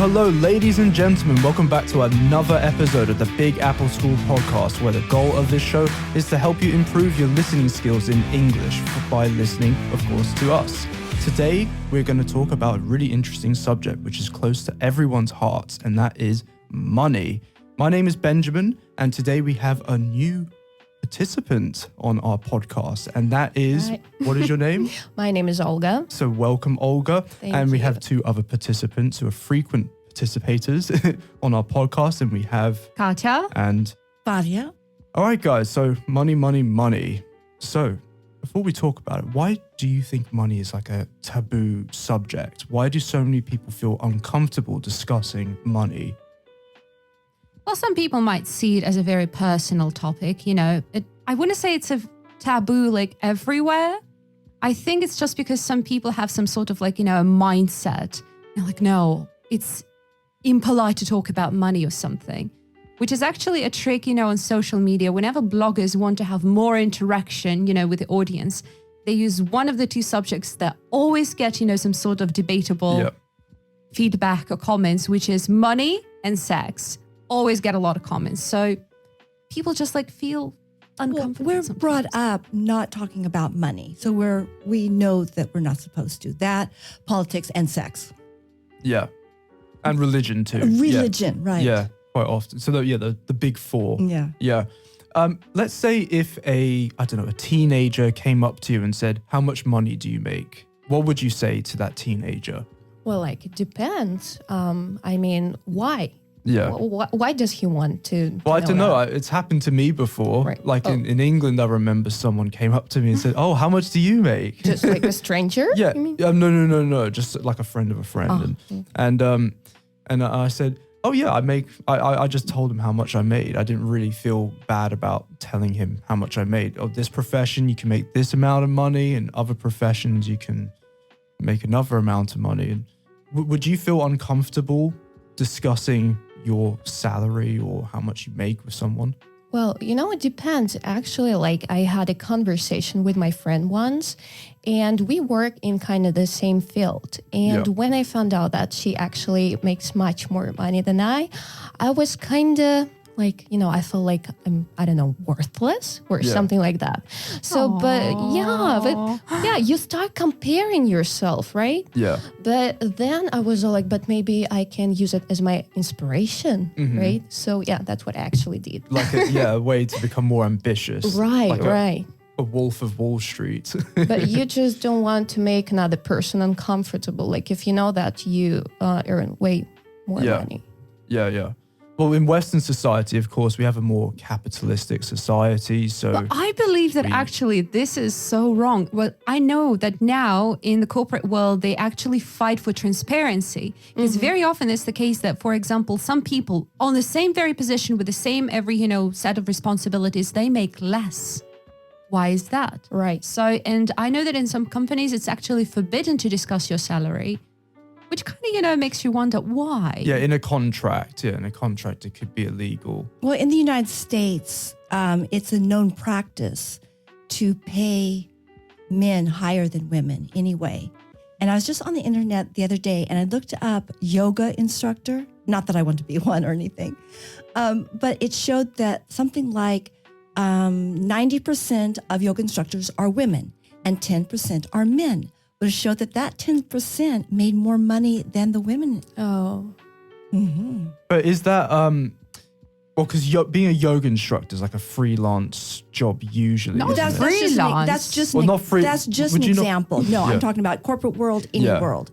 Hello, ladies and gentlemen. Welcome back to another episode of the Big Apple School podcast, where the goal of this show is to help you improve your listening skills in English by listening, of course, to us. Today, we're going to talk about a really interesting subject, which is close to everyone's hearts, and that is money. My name is Benjamin, and today we have a new participant on our podcast, and that is, Hi. What is your name? My name is Olga. So welcome, Olga. Thank we you. have two other participants who are frequent participators on our podcast, and we have Katya. and Varya. all right, guys. So money. So before we talk about it, why do you think money is like a taboo subject? Why do so many people feel uncomfortable discussing money? Well, some people might see it as a very personal topic. You know, I wouldn't say it's a taboo like everywhere. I think it's just because some people have some sort of like, a mindset. They're like, no, it's impolite to talk about money or something, which is actually a trick, on social media. Whenever bloggers want to have more interaction, with the audience, they use one of the two subjects that always get, some sort of debatable feedback or comments, which is money and sex. Always get a lot of comments. So people just feel uncomfortable. We're sometimes. brought up not talking about money. So we know that we're not supposed to. That, politics, and sex. Yeah, and religion too. Religion, right. Yeah, quite often. So the big four. Yeah. Yeah. Let's say if a teenager came up to you and said, "How much money do you make?" What would you say to that teenager? Well, it depends. Why? Yeah. Why does he want to? Well, I don't know. that? It's happened to me before. Right. In England, I remember someone came up to me and said, "Oh, how much do you make?" Just like a stranger? Yeah. You mean? No. Just like a friend of a friend. And I said, "Oh yeah, I make." I just told him how much I made. I didn't really feel bad about telling him how much I made. Oh, this profession you can make this amount of money, and other professions you can make another amount of money. And would you feel uncomfortable discussing your salary or how much you make with someone? Well, it depends. Actually, I had a conversation with my friend once, and we work in kind of the same field. And when I found out that she actually makes much more money than I was kind of I feel like I'm, worthless or something like that. So, you start comparing yourself, right? Yeah. But then I was all but maybe I can use it as my inspiration, right? So, that's what I actually did. A way to become more ambitious. Right. A wolf of Wall Street. But you just don't want to make another person uncomfortable. If you know that you earn way more money. Yeah. Well, in Western society, of course, we have a more capitalistic society. So But I believe that actually this is so wrong. Well, I know that now in the corporate world, they actually fight for transparency. Because very often it's the case that, for example, some people on the same very position with the same every, set of responsibilities, they make less. Why is that? Right. So, and I know that in some companies, it's actually forbidden to discuss your salary, which kind of, makes you wonder why. yeah, in a contract, it could be illegal. Well, in the United States, it's a known practice to pay men higher than women anyway. And I was just on the internet the other day and I looked up yoga instructor. Not that I want to be one or anything, but it showed that something like 90% of yoga instructors are women and 10% are men. But it showed that 10% made more money than the women. Oh. Mm-hmm. But is that because being a yoga instructor is like a freelance job usually. No, isn't that's it? freelance. That's just Well, not free- That's just would an you not- example. No, Yeah. I'm talking about corporate world, any world.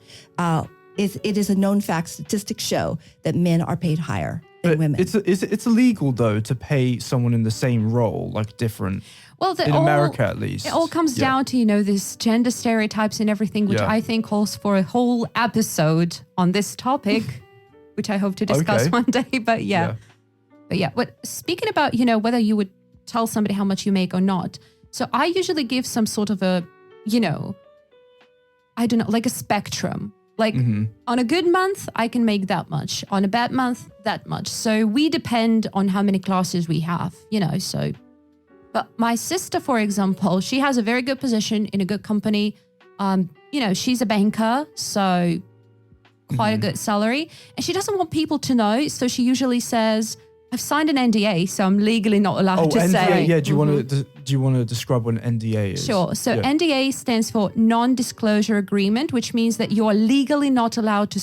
It is a known fact. Statistics show that men are paid higher than But women. it's illegal though to pay someone in the same role different. Well, In America, at least. It all comes down to, this gender stereotypes and everything, which I think calls for a whole episode on this topic, which I hope to discuss one day. But But speaking about, whether you would tell somebody how much you make or not. So I usually give some sort of a, I don't know, like a spectrum. On a good month, I can make that much. On a bad month, that much. So we depend on how many classes we have, so. But my sister, for example, she has a very good position in a good company. She's a banker. So quite a good salary. And she doesn't want people to know. So she usually says, I've signed an NDA, so I'm legally not allowed to NDA, say. Yeah, do you want to describe what an NDA is? Sure. So NDA stands for non-disclosure agreement, which means that you are legally not allowed to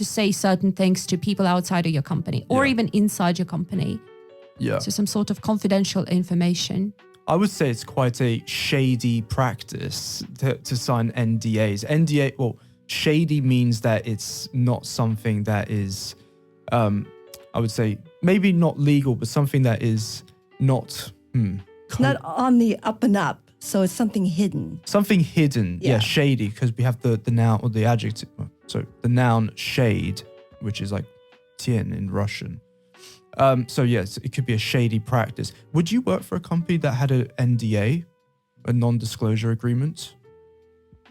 say certain things to people outside of your company or even inside your company. Yeah. So some sort of confidential information. I would say it's quite a shady practice to sign NDAs. NDA, well, shady means that it's not something that is, I would say, maybe not legal, but something that is not... Not on the up and up. So it's something hidden. Something hidden. Yeah, shady, because we have the noun or the adjective. So the noun shade, which is like tien in Russian. So yes, it could be a shady practice. Would you work for a company that had an NDA, a non-disclosure agreement?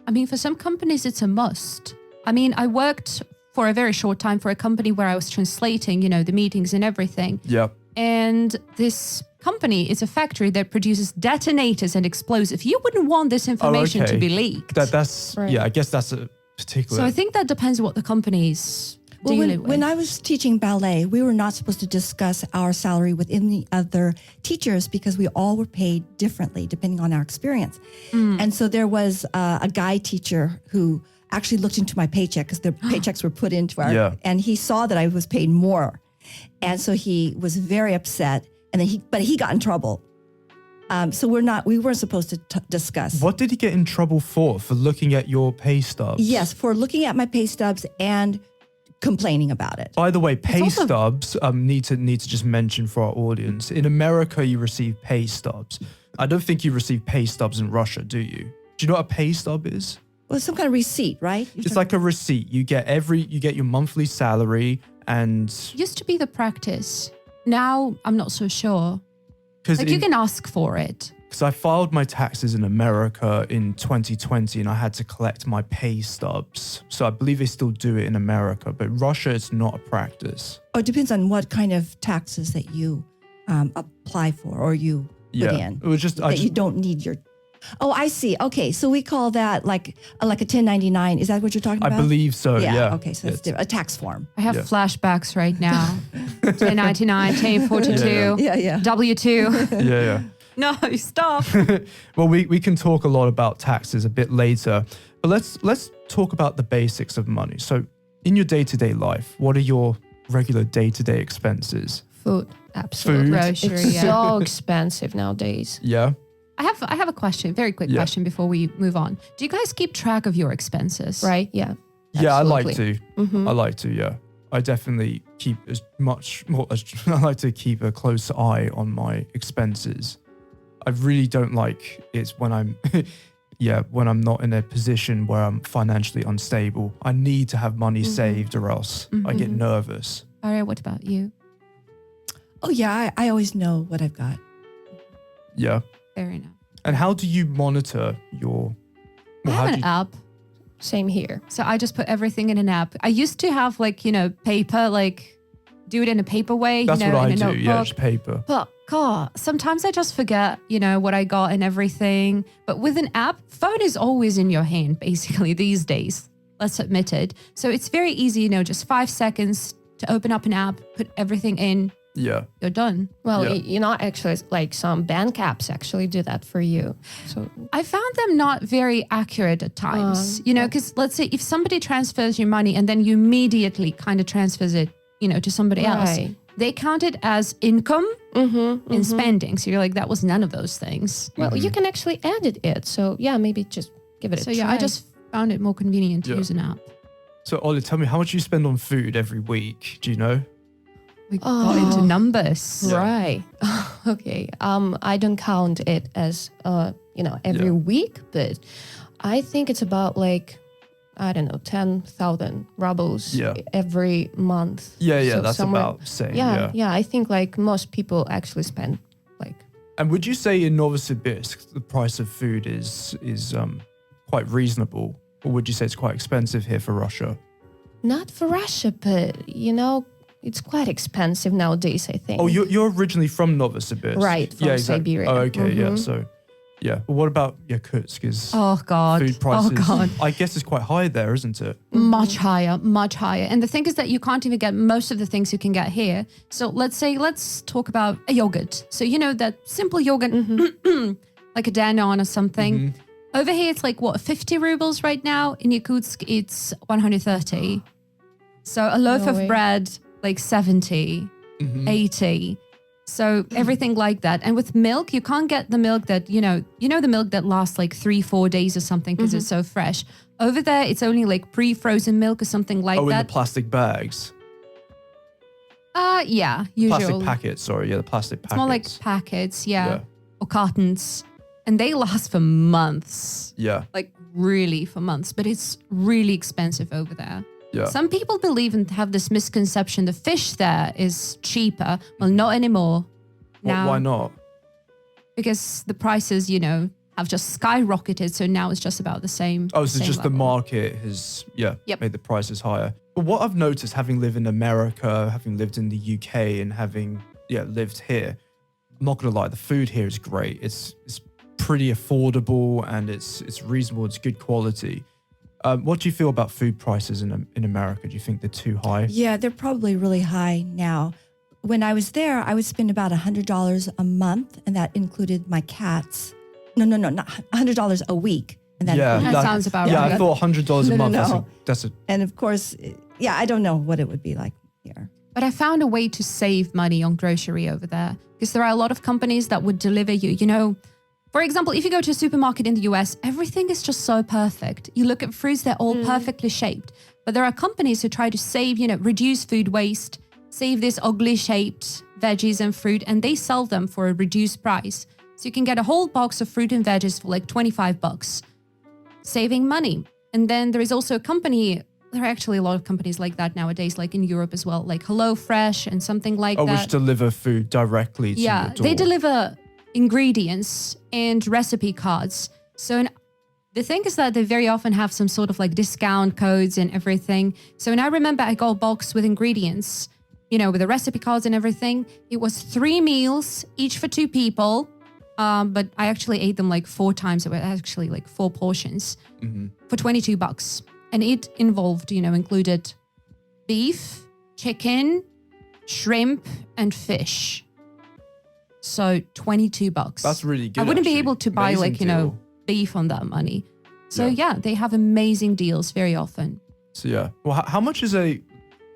I mean, for some companies, it's a must. I mean, I worked for a very short time for a company where I was translating, the meetings and everything. Yeah. And this company is a factory that produces detonators and explosives. You wouldn't want this information to be leaked. That's right. Yeah, I guess that's a particular... So I think that depends what the company's dealing with. When I was teaching ballet, we were not supposed to discuss our salary within the other teachers because we all were paid differently depending on our experience. And so there was a guy teacher who actually looked into my paycheck because the paychecks were put into our... And he saw that I was paid more. And so he was very upset. And then he got in trouble. So we weren't supposed to discuss. What did he get in trouble for? For looking at your pay stubs? Yes, for looking at my pay stubs and complaining about it. By the way, pay stubs need to just mention for our audience. In America, you receive pay stubs. I don't think you receive pay stubs in Russia, do you? Do you know what a pay stub is? Well, it's some kind of receipt, right? It's like a receipt. You get your monthly salary and... Used to be the practice. Now, I'm not so sure. Like you can ask for it. Because I filed my taxes in America in 2020 and I had to collect my pay stubs. So I believe they still do it in America, but Russia, it's not a practice. Oh, it depends on what kind of taxes that you apply for or you put in. It was just... you don't need your... Oh, I see. Okay, so we call that like a 1099. Is that what you're talking about? I believe so, yeah. Okay, so that's different. A tax form. I have flashbacks right now. 1099, 1042, W2. Yeah. No, stop. Well, we can talk a lot about taxes a bit later, but let's talk about the basics of money. So in your day-to-day life, what are your regular day-to-day expenses? Food, absolutely. Food? Grocery, It's so expensive nowadays. Yeah. I have a question, very quick question before we move on. Do you guys keep track of your expenses? Right, yeah. Yeah, I like Absolutely. to. Mm-hmm. I like to, yeah. I definitely keep as much more as I like to keep a close eye on my expenses. I really don't like it when I'm when I'm not in a position where I'm financially unstable. I need to have money saved or else I get nervous. Varya, what about you? Oh, yeah, I always know what I've got. Yeah. Fair enough. And how do you monitor your... I have an app. Same here. So I just put everything in an app. I used to have paper, do it in a paper way. That's what I in a do, notebook. yeah, just paper. But God, sometimes I just forget, what I got and everything. But with an app, phone is always in your hand, basically, these days. Let's admit it. So it's very easy, just 5 seconds to open up an app, put everything in. Yeah. You're done. Well, actually, like some bank apps actually do that for you. So I found them not very accurate at times, because let's say if somebody transfers your money and then you immediately kind of transfers it, to somebody else, they count it as income and spending. So you're like, that was none of those things. Well, you can actually edit it. So maybe just give it a try. So I just found it more convenient to use an app. So Olga, tell me, how much you spend on food every week? Do you know? We got into numbers. Yeah. Right. Okay. I don't count it as, every week, but I think it's about 10,000 rubles every month. Yeah, So that's about the same. Yeah. I think most people actually spend And would you say in Novosibirsk, the price of food is quite reasonable? Or would you say it's quite expensive here for Russia? Not for Russia, but, it's quite expensive nowadays, I think. Oh, you're originally from Novosibirsk? Right, from Siberia. Oh, okay, yeah. So Yeah. But what about Yakutsk? Is Oh God. food prices? Oh God. I guess it's quite high there, isn't it? Much higher, much higher. And the thing is that you can't even get most of the things you can get here. So let's talk about a yogurt. So you know that simple yogurt, like a Danone or something. Over here, it's like 50 rubles right now. In Yakutsk, it's 130. So a loaf No of way. bread, like 70, 80. So everything like that. And with milk, you can't get the milk that, you know the milk that lasts like 3-4 days or something because it's so fresh. Over there, it's only like pre-frozen milk or something like Oh, in that. the plastic bags. Yeah, usually. Plastic packets, sorry. Yeah, the plastic packets. It's more like packets, Yeah. or cartons. And they last for months, Yeah. like really for months, but it's really expensive over there. Yeah. Some people believe and have this misconception the fish there is cheaper. Well, not anymore. Now, Why not? because the prices, have just skyrocketed. So now it's just about the same. Oh, so same just the level. market has, Yep. made the prices higher. But what I've noticed, having lived in America, having lived in the UK, and having, lived here, I'm not gonna lie, the food here is great. It's pretty affordable and it's reasonable. It's good quality. What do you feel about food prices in America? Do you think they're too high? Yeah, they're probably really high now. When I was there, I would spend about $100 a month, and that included my cats. No, not $100 a week. And that included- That sounds about Yeah, right. I thought $100 a No, month. no. That's a And of course, I don't know what it would be like here. But I found a way to save money on grocery over there because there are a lot of companies that would deliver you, for example, if you go to a supermarket in the US, everything is just so perfect. You look at fruits, they're all perfectly shaped. But there are companies who try to save, reduce food waste, save these ugly shaped veggies and fruit, and they sell them for a reduced price. So you can get a whole box of fruit and veggies for like $25, saving money. And then there is also a company, there are actually a lot of companies like that nowadays, like in Europe as well, like HelloFresh and something like that. which deliver food directly to your door. They deliver ingredients and recipe cards. So the thing is that they very often have some sort of like discount codes and everything. So when I remember I got a box with ingredients, with the recipe cards and everything. It was 3 meals, each for 2 people. But I actually ate them like 4 times. It was actually like 4 portions for $22. And it involved, included beef, chicken, shrimp, and fish. So $22. That's really good. I wouldn't be actually. able to buy Amazing deal. beef on that money. So Yeah. they have amazing deals very often. So yeah. Well, how much is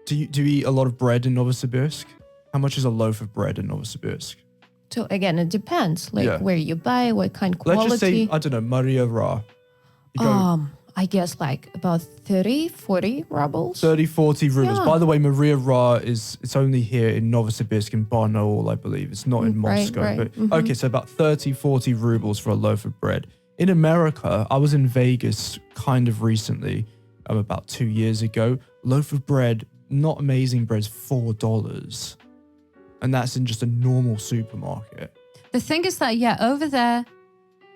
do you eat a lot of bread in Novosibirsk? How much is a loaf of bread in Novosibirsk? So again, it depends, like Yeah. where you buy, what kind of quality. Let's just say, I don't know, Maria Ra. You go I guess like about 30, 40 rubles. 30, 40 rubles. Yeah. By the way, Maria Ra it's only here in Novosibirsk in Barnaul, I believe. It's not in Right, Moscow. right. But okay, so about 30, 40 rubles for a loaf of bread. In America, I was in Vegas kind of recently, about 2 years ago. Loaf of bread, not amazing bread, is $4. And that's in just a normal supermarket. The thing is that, over there,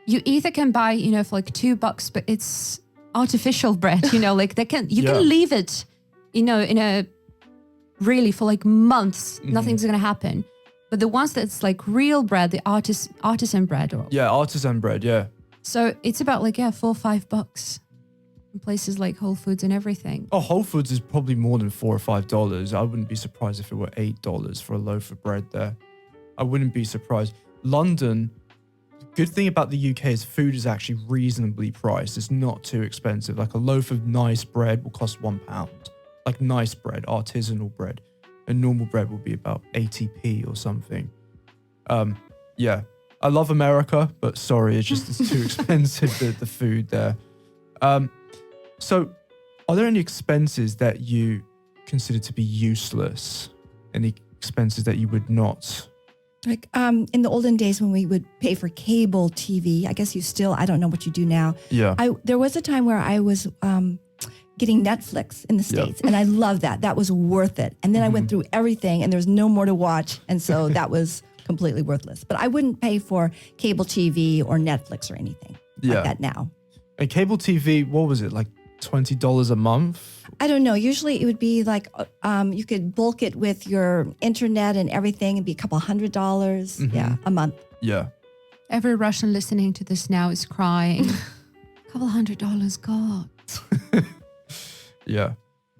you either can buy, for like $2, but it's artificial bread, like you Yeah. can leave it, in a really for like months, nothing's going to happen. But the ones that's like real bread, the artisan bread, Yeah, artisan bread, yeah. so it's about like, $4 or $5 in places like Whole Foods and everything. Oh, Whole Foods is probably more than $4 or $5. I wouldn't be surprised if it were $8 for a loaf of bread there. I wouldn't be surprised. London, the good thing about the UK is food is actually reasonably priced. It's not too expensive. Like a loaf of nice bread will cost £1. Like nice bread, artisanal bread. And normal bread will be about 80p or something. Yeah. I love America, but sorry, it's too expensive, the food there. So, are there any expenses that you consider to be useless? Any expenses that you would not? Like in the olden days when we would pay for cable TV, I guess I don't know what you do now. Yeah. There was a time where I was getting Netflix in the States, and I loved that. That was worth it. And then I went through everything, and there was no more to watch, and so that was completely worthless. But I wouldn't pay for cable TV or Netflix or anything like that now. And cable TV, what was it, like $20 a month? I don't know. Usually it would be like you could bulk it with your internet and everything and be a couple $100, a month. Yeah. Every Russian listening to this now is crying. Couple $100, God. Yeah.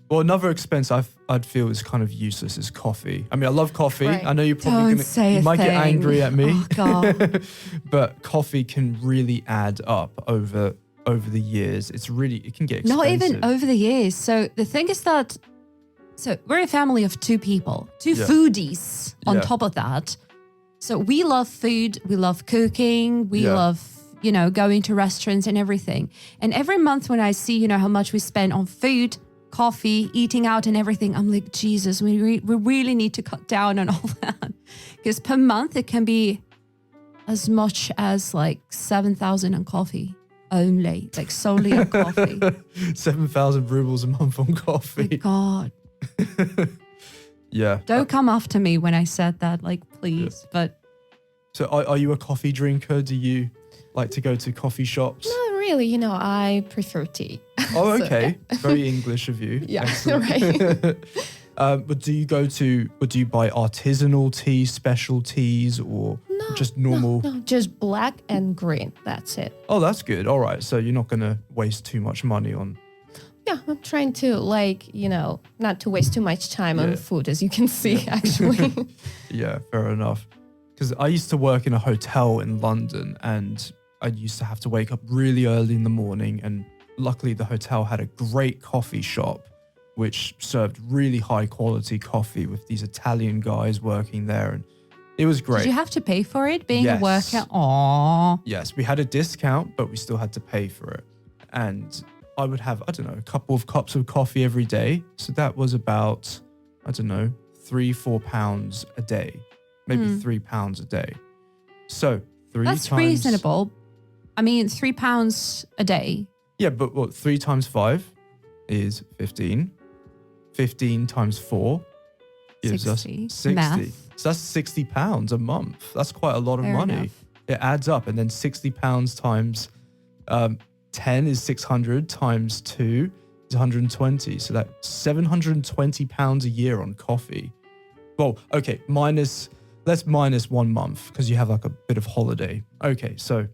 Well, another expense I'd feel is kind of useless is coffee. I mean, I love coffee. Right. I know you're probably you might get angry at me. Oh, God. But coffee can really add up over the years. It can get expensive. Not even over the years. So the thing is that, so we're a family of 2 people, 2 foodies on top of that. So we love food, we love cooking, we love, going to restaurants and everything. And every month when I see, how much we spend on food, coffee, eating out and everything, I'm like, Jesus, we really need to cut down on all that. Because per month it can be as much as like 7,000 on coffee only, like solely on coffee. 7,000 rubles a month on coffee. My God. Yeah. Don't come after me when I said that, like, please. Yeah. But so are you a coffee drinker? Do you like to go to coffee shops? Not really, I prefer tea. Oh, okay. Very English of you. Yeah, Excellent. But do you buy artisanal tea, special teas, or just normal? No, just black and green. That's it. Oh, that's good. All right. So you're not going to waste too much money on. Yeah, I'm trying to not to waste too much time on food, as you can see, actually. Yeah, fair enough. Because I used to work in a hotel in London, and I used to have to wake up really early in the morning, and luckily the hotel had a great coffee shop which served really high quality coffee with these Italian guys working there, and it was great. did you have to pay for it being a worker? Aww. Yes, we had a discount, but we still had to pay for it. And I would have, I don't know, a couple of cups of coffee every day. So that was about, I don't know, £3-4 a day, maybe £3 a day. So That's reasonable. I mean, £3 a day. Yeah, but what, 3 times 5 is 15. 15 times 4 gives us 60. Math. So that's £60 a month. That's quite a lot of Fair money. enough. It adds up. And then £60 times 10 is 600, times 2 is 120. So that's £720 a year on coffee. Well, okay, let's minus 1 month because you have like a bit of holiday. Okay, so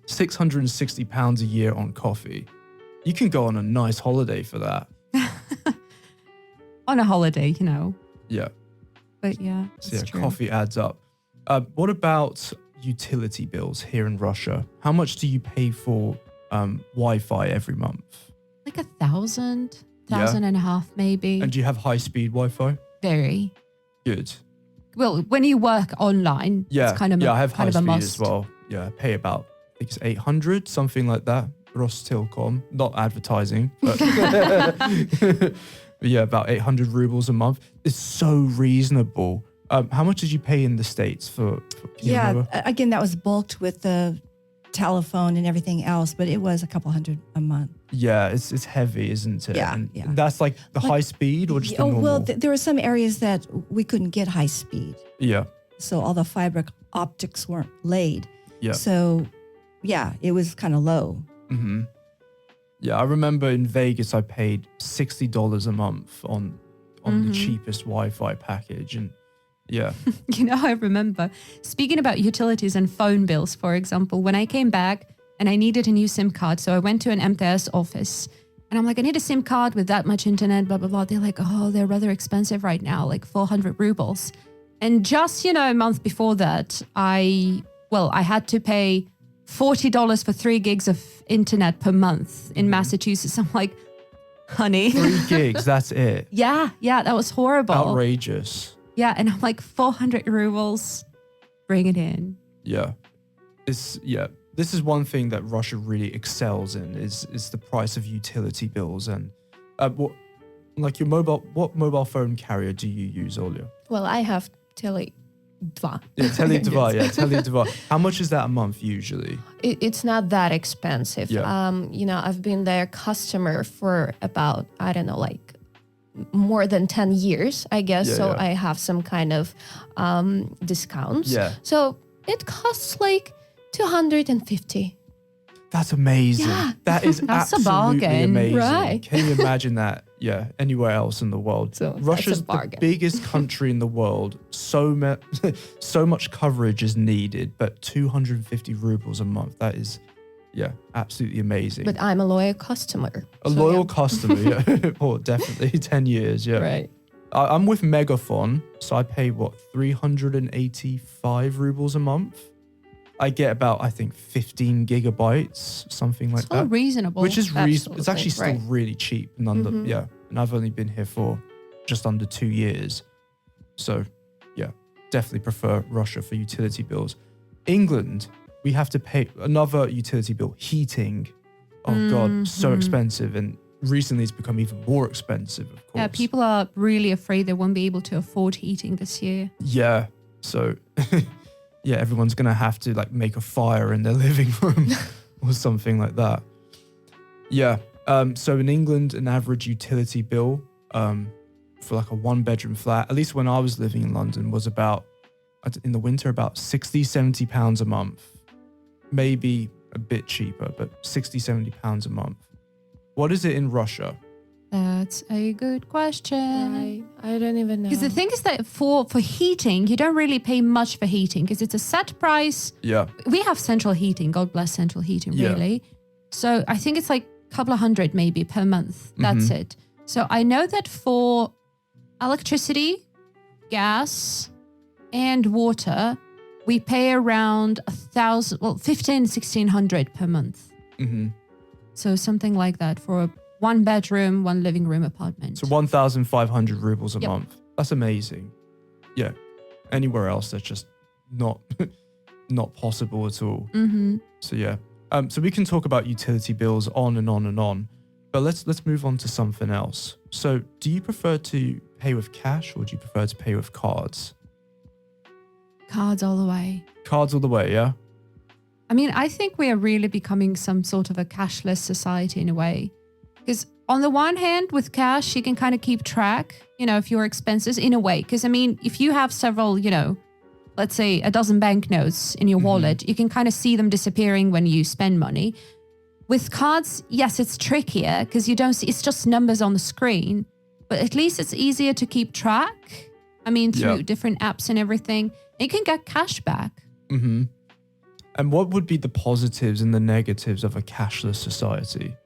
£660 a year on coffee. You can go on a nice holiday for that. On a holiday, Yeah. But yeah, So it's true. coffee adds up. What about utility bills here in Russia? How much do you pay for Wi-Fi every month? Like 1,000, 1,500 maybe. And do you have high-speed Wi-Fi? Very. Good. Well, when you work online, it's kind of I have kind of a high-speed must. as well. Yeah, I pay about, I think it's 800, something like that. Rostilcom, not advertising, but, but yeah, about 800 rubles a month. It's so reasonable. How much did you pay in the States for can you remember? Again, that was bulked with the telephone and everything else, but it was a couple hundred a month. Yeah, it's heavy, isn't it? Yeah, And yeah. that's like the high speed or just the normal? Well, there were some areas that we couldn't get high speed. Yeah. So all the fiber optics weren't laid. Yeah. So, yeah, it was kind of low. Mm-hmm. Yeah, I remember in Vegas, I paid $60 a month on the cheapest Wi-Fi package. And yeah. I remember. Speaking about utilities and phone bills, for example, when I came back and I needed a new SIM card, so I went to an MTS office and I'm like, I need a SIM card with that much internet, blah, blah, blah. They're like, oh, they're rather expensive right now, like 400 rubles. And just, a month before that, I had to pay $40 for 3 gigs of internet per month in Massachusetts. I'm like, honey. 3 gigs, that's it. Yeah, that was horrible. Outrageous. Yeah, and I'm like, 400 rubles, bring it in. Yeah. This is one thing that Russia really excels in is the price of utility bills. And what mobile phone carrier do you use, Olga? Well, I have Tele2. Yeah, Tele2. Yeah, Tele2. How much is that a month usually? It's not that expensive. Yeah. I've been their customer for about, I don't know, like more than 10 years, I guess. Yeah, so yeah. I have some kind of discounts. Yeah. So it costs like 250. That's amazing. Yeah. That is That's a absolutely bargain. amazing. Right. Can you imagine that? Yeah, anywhere else in the world. So Russia's that's a bargain. the biggest country in the world, so much coverage is needed, but 250 rubles a month, that is, absolutely amazing. But I'm a loyal customer. A loyal customer, yeah. Oh, definitely. 10 years, yeah. Right. I'm with Megaphone, so I pay, 385 rubles a month? I get about, I think, 15 gigabytes, something like It's all that. reasonable. Which is reasonable. It's actually Absolutely, still really cheap. And and I've only been here for just under 2 years. So, definitely prefer Russia for utility bills. England, we have to pay another utility bill, heating. Oh God, so expensive. And recently it's become even more expensive, of course. Yeah, people are really afraid they won't be able to afford heating this year. Yeah, so everyone's going to have to like make a fire in their living room or something like that. Yeah, so in England, an average utility bill for like a 1-bedroom flat, at least when I was living in London, was about, in the winter, about 60, 70 pounds a month. Maybe a bit cheaper, but 60, 70 pounds a month. What is it in Russia? That's a good question. I don't even know. Because the thing is that for heating, you don't really pay much for heating because it's a set price. Yeah. We have central heating. God bless central heating, really. So I think it's like a couple of hundred maybe per month. That's it. So I know that for electricity, gas, and water, we pay around 1,500 per month. Mm-hmm. So something like that for a 1-bedroom, 1 living room apartment. So 1,500 rubles a month. That's amazing. Yeah. Anywhere else, that's just not possible at all. Mm-hmm. So yeah. So we can talk about utility bills on and on and on, but let's move on to something else. So do you prefer to pay with cash or do you prefer to pay with cards? Cards all the way. Cards all the way, yeah? I mean, I think we are really becoming some sort of a cashless society in a way. Because on the one hand, with cash, you can kind of keep track, of your expenses in a way. Because, I mean, if you have several, let's say a dozen banknotes in your wallet, you can kind of see them disappearing when you spend money. With cards, yes, it's trickier because you don't see, it's just numbers on the screen. But at least it's easier to keep track. I mean, through different apps and everything. And you can get cash back. Mm-hmm. And what would be the positives and the negatives of a cashless society?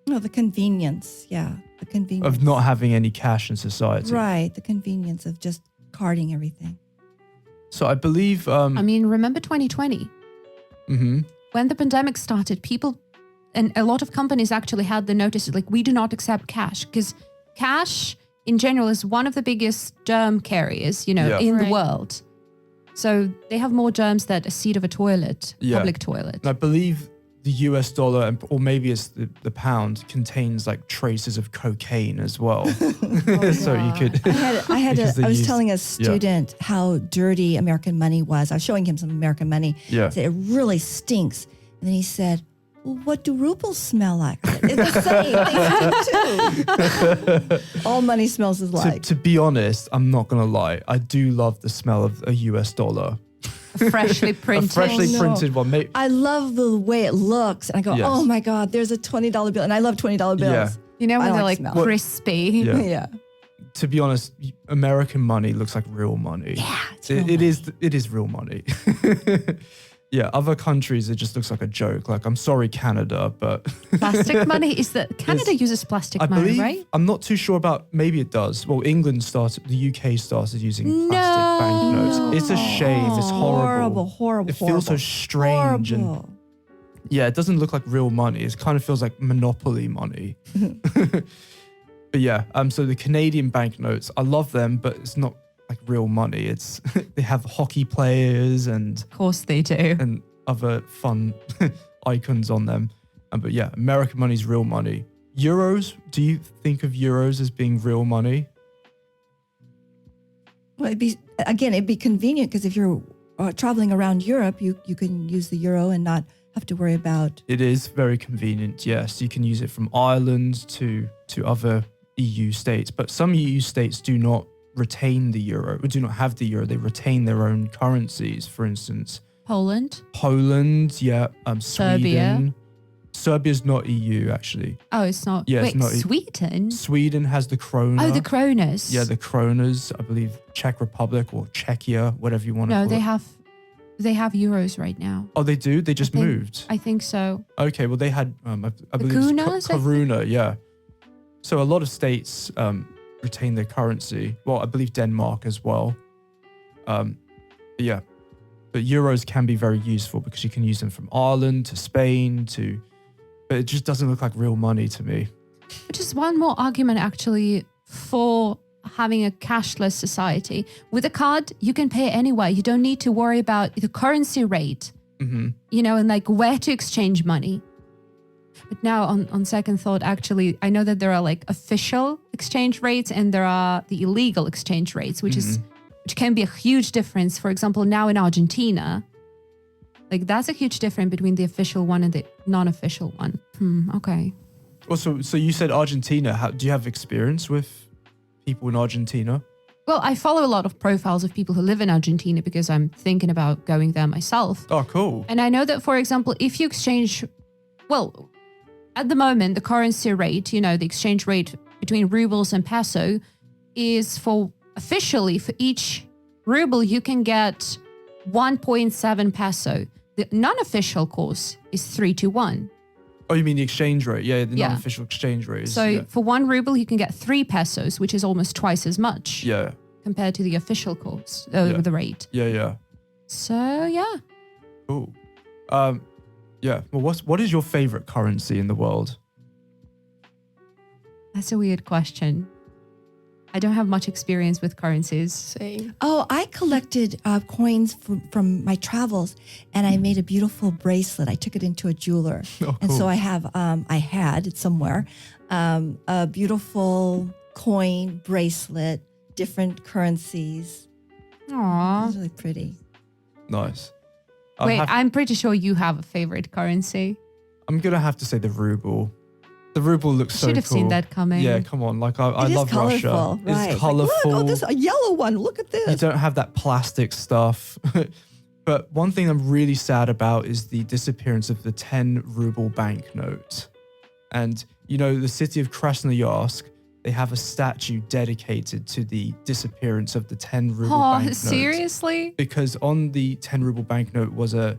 No, the convenience. Yeah, the convenience. Of not having any cash in society. Right, the convenience of just carding everything. So I believe... I mean, remember 2020? Mm-hmm. When the pandemic started, people and a lot of companies actually had the notice, like, we do not accept cash because cash in general is one of the biggest germ carriers, in the world. So they have more germs than a seat of a toilet, public toilet. And I believe the US dollar, or maybe it's the pound, contains like traces of cocaine as well. So you could... I was telling a student how dirty American money was. I was showing him some American money. Yeah. I said, it really stinks. And then he said, well, what do rubles smell like? It's the same. They do too. All money smells alike. To be honest, I'm not going to lie. I do love the smell of a US dollar. A freshly printed. A freshly printed one. I love the way it looks. And I go, oh my God, there's a $20 bill. And I love $20 bills. Yeah. When they're like crispy. Yeah. To be honest, American money looks like real money. Yeah. It is real money. Yeah, other countries, it just looks like a joke. Like, I'm sorry, Canada, but... Plastic money? Canada uses plastic money, right? I'm not too sure about, maybe it does. Well, the UK started using plastic banknotes. It's a shame. It's horrible. Horrible. It feels so strange. Horrible. And yeah, it doesn't look like real money. It kind of feels like monopoly money. But yeah, so the Canadian banknotes, I love them, but it's not like real money. It's they have hockey players and of course they do, and other fun icons on them. But yeah, American money is real money. Euros, do you think of euros as being real money? Well, it'd be convenient because if you're traveling around Europe, you can use the euro and not have to worry about... It is very convenient, yes. You can use it from Ireland to other EU states, but some EU states do not retain the euro, or do not have the euro. They retain their own currencies, for instance. Poland, yeah. Sweden. Serbia's not EU, actually. Oh, it's not. Yeah, Wait, it's not. Sweden? Sweden has the krona. Oh, the kronas. Yeah, the kronas. I believe Czech Republic or Czechia, whatever you want to No, call they it. they have euros right now. Oh, they do? They just moved? I think so. Okay, well, they had, I believe kunas, I think? Karuna, yeah. So a lot of states retain their currency. Well, I believe Denmark as well. Yeah. But euros can be very useful because you can use them from Ireland to Spain to... But it just doesn't look like real money to me. Which is one more argument actually for having a cashless society. With a card, you can pay anywhere. You don't need to worry about the currency rate, you know, and like where to exchange money. But now on second thought, actually, I know that there are like official exchange rates and there are the illegal exchange rates, which can be a huge difference. For example, now in Argentina, like that's a huge difference between the official one and the non-official one. Okay. Also, so you said Argentina. Do you have experience with people in Argentina? Well, I follow a lot of profiles of people who live in Argentina because I'm thinking about going there myself. Oh, cool. And I know that, for example, if you exchange, well, at the moment, the currency rate, you know, the exchange rate between rubles and peso is officially for each ruble, you can get 1.7 peso. The non-official course is 3-1. Oh, you mean the exchange rate? Yeah, the Yeah. non-official exchange rate. So for 1 ruble, you can get 3 pesos, which is almost twice as much compared to the official course, the rate. Yeah. So, yeah. Cool. Yeah. Well, what is your favorite currency in the world? That's a weird question. I don't have much experience with currencies. Same. Oh, I collected coins from my travels, and I made a beautiful bracelet. I took it into a jeweler, and so I have had it somewhere, a beautiful coin bracelet, different currencies. Aww. It was really pretty. Nice. I'm pretty sure you have a favorite currency. I'm gonna have to say the ruble. The ruble looks so cool. Should have seen that coming. Yeah, come on. Like I love Russia. Right. It's colorful. Like, look, this a yellow one. Look at this. You don't have that plastic stuff. But one thing I'm really sad about is the disappearance of the 10 ruble banknote. And you know, the city of Krasnoyarsk, they have a statue dedicated to the disappearance of the 10 ruble banknote. Seriously? Because on the 10 ruble banknote was a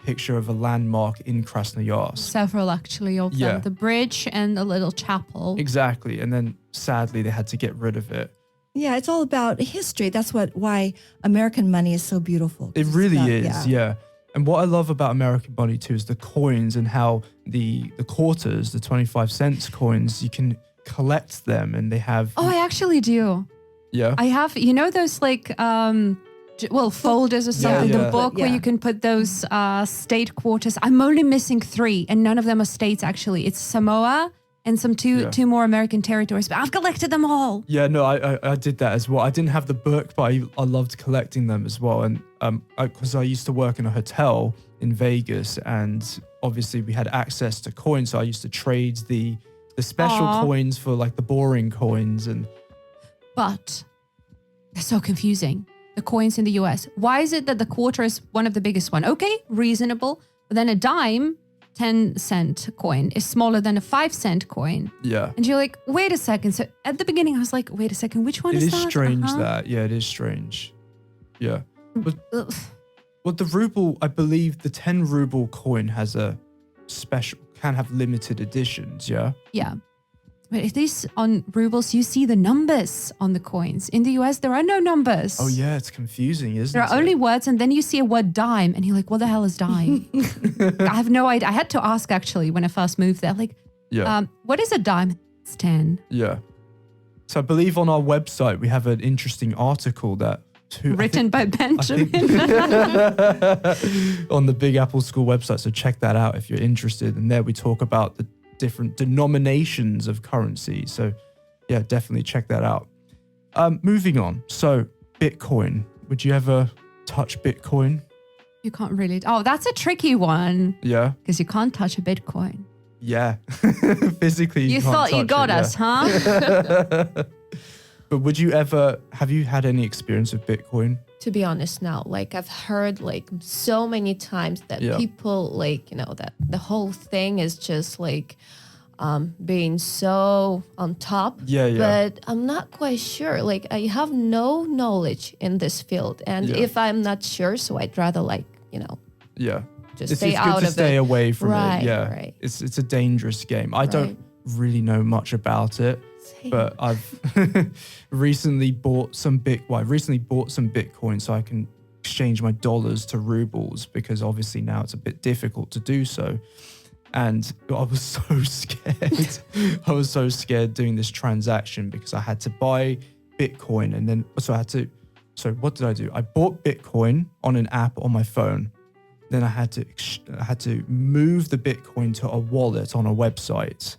picture of a landmark in Krasnoyarsk. Several actually of them. The bridge and a little chapel. Exactly. And then sadly they had to get rid of it. Yeah, it's all about history. That's why American money is so beautiful. It really is, yeah. And what I love about American money too is the coins and how the quarters, the 25 cents coins, you can collect them and they have... Oh, I actually do. Yeah? I have, you know those like... folders or something, the book where you can put those state quarters. I'm only missing 3 and none of them are states actually. It's Samoa and some two more American territories, but I've collected them all. Yeah, no, I did that as well. I didn't have the book, but I loved collecting them as well. And because I used to work in a hotel in Vegas and obviously we had access to coins. So I used to trade the special coins for like the boring coins. But they're so confusing. The coins in the US. Why is it that the quarter is one of the biggest one? Okay, reasonable. But then a dime, 10-cent coin is smaller than a 5-cent coin. Yeah. And you're like, wait a second. So at the beginning, I was like, wait a second, which one is that? It is strange that. Yeah, it is strange. Yeah. But the ruble, I believe the 10 ruble coin has can have limited editions, yeah? Yeah. But at least on rubles, you see the numbers on the coins. In the US, there are no numbers. Oh, yeah, it's confusing, isn't it? There are only words, and then you see a word dime, and you're like, what the hell is dime? I have no idea. I had to ask, actually, when I first moved there, like, what is a dime? It's 10. Yeah. So I believe on our website, we have an interesting article that... Written by Benjamin. On the Big Apple School website, so check that out if you're interested. And there we talk about the different denominations of currency. So yeah, definitely check that out. Moving on. So Bitcoin. Would you ever touch Bitcoin? You can't really. Oh, that's a tricky one. Yeah. Because you can't touch a Bitcoin. Yeah. Physically, you thought you got us, huh? But have you had any experience with Bitcoin? To be honest now, like I've heard like so many times that people like, that the whole thing is just like being so on top. Yeah. But I'm not quite sure. Like I have no knowledge in this field. And if I'm not sure, so I'd rather just stay out of it. It's good to stay away from it. Yeah. Right. It's a dangerous game. I don't really know much about it. Same. But I've recently bought some Bitcoin so I can exchange my dollars to rubles, because obviously now it's a bit difficult to do so. And I was so scared. I was so scared doing this transaction because I had to buy Bitcoin and then so what did I do? I bought Bitcoin on an app on my phone. Then I had to move the Bitcoin to a wallet on a website.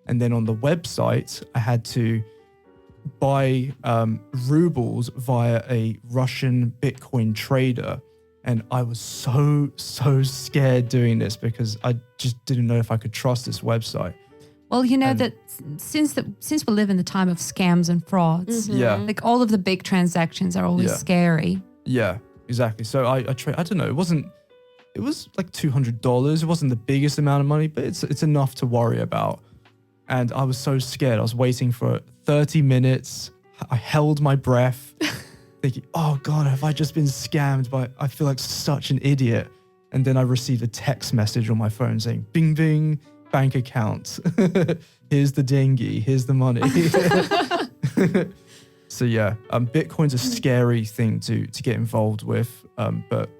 And then on the website, I had to buy rubles via a Russian Bitcoin trader. And I was so scared doing this because I just didn't know if I could trust this website. Well, that since we live in the time of scams and frauds, like all of the big transactions are always scary. Yeah, exactly. So I don't know. It was like $200. It wasn't the biggest amount of money, but it's enough to worry about. And I was so scared. I was waiting for 30 minutes. I held my breath, thinking, oh God, have I just been scammed? I feel like such an idiot. And then I received a text message on my phone saying, bing, bing, bank account. Here's the dengi. Here's the money. So yeah, Bitcoin's a scary thing to get involved with. But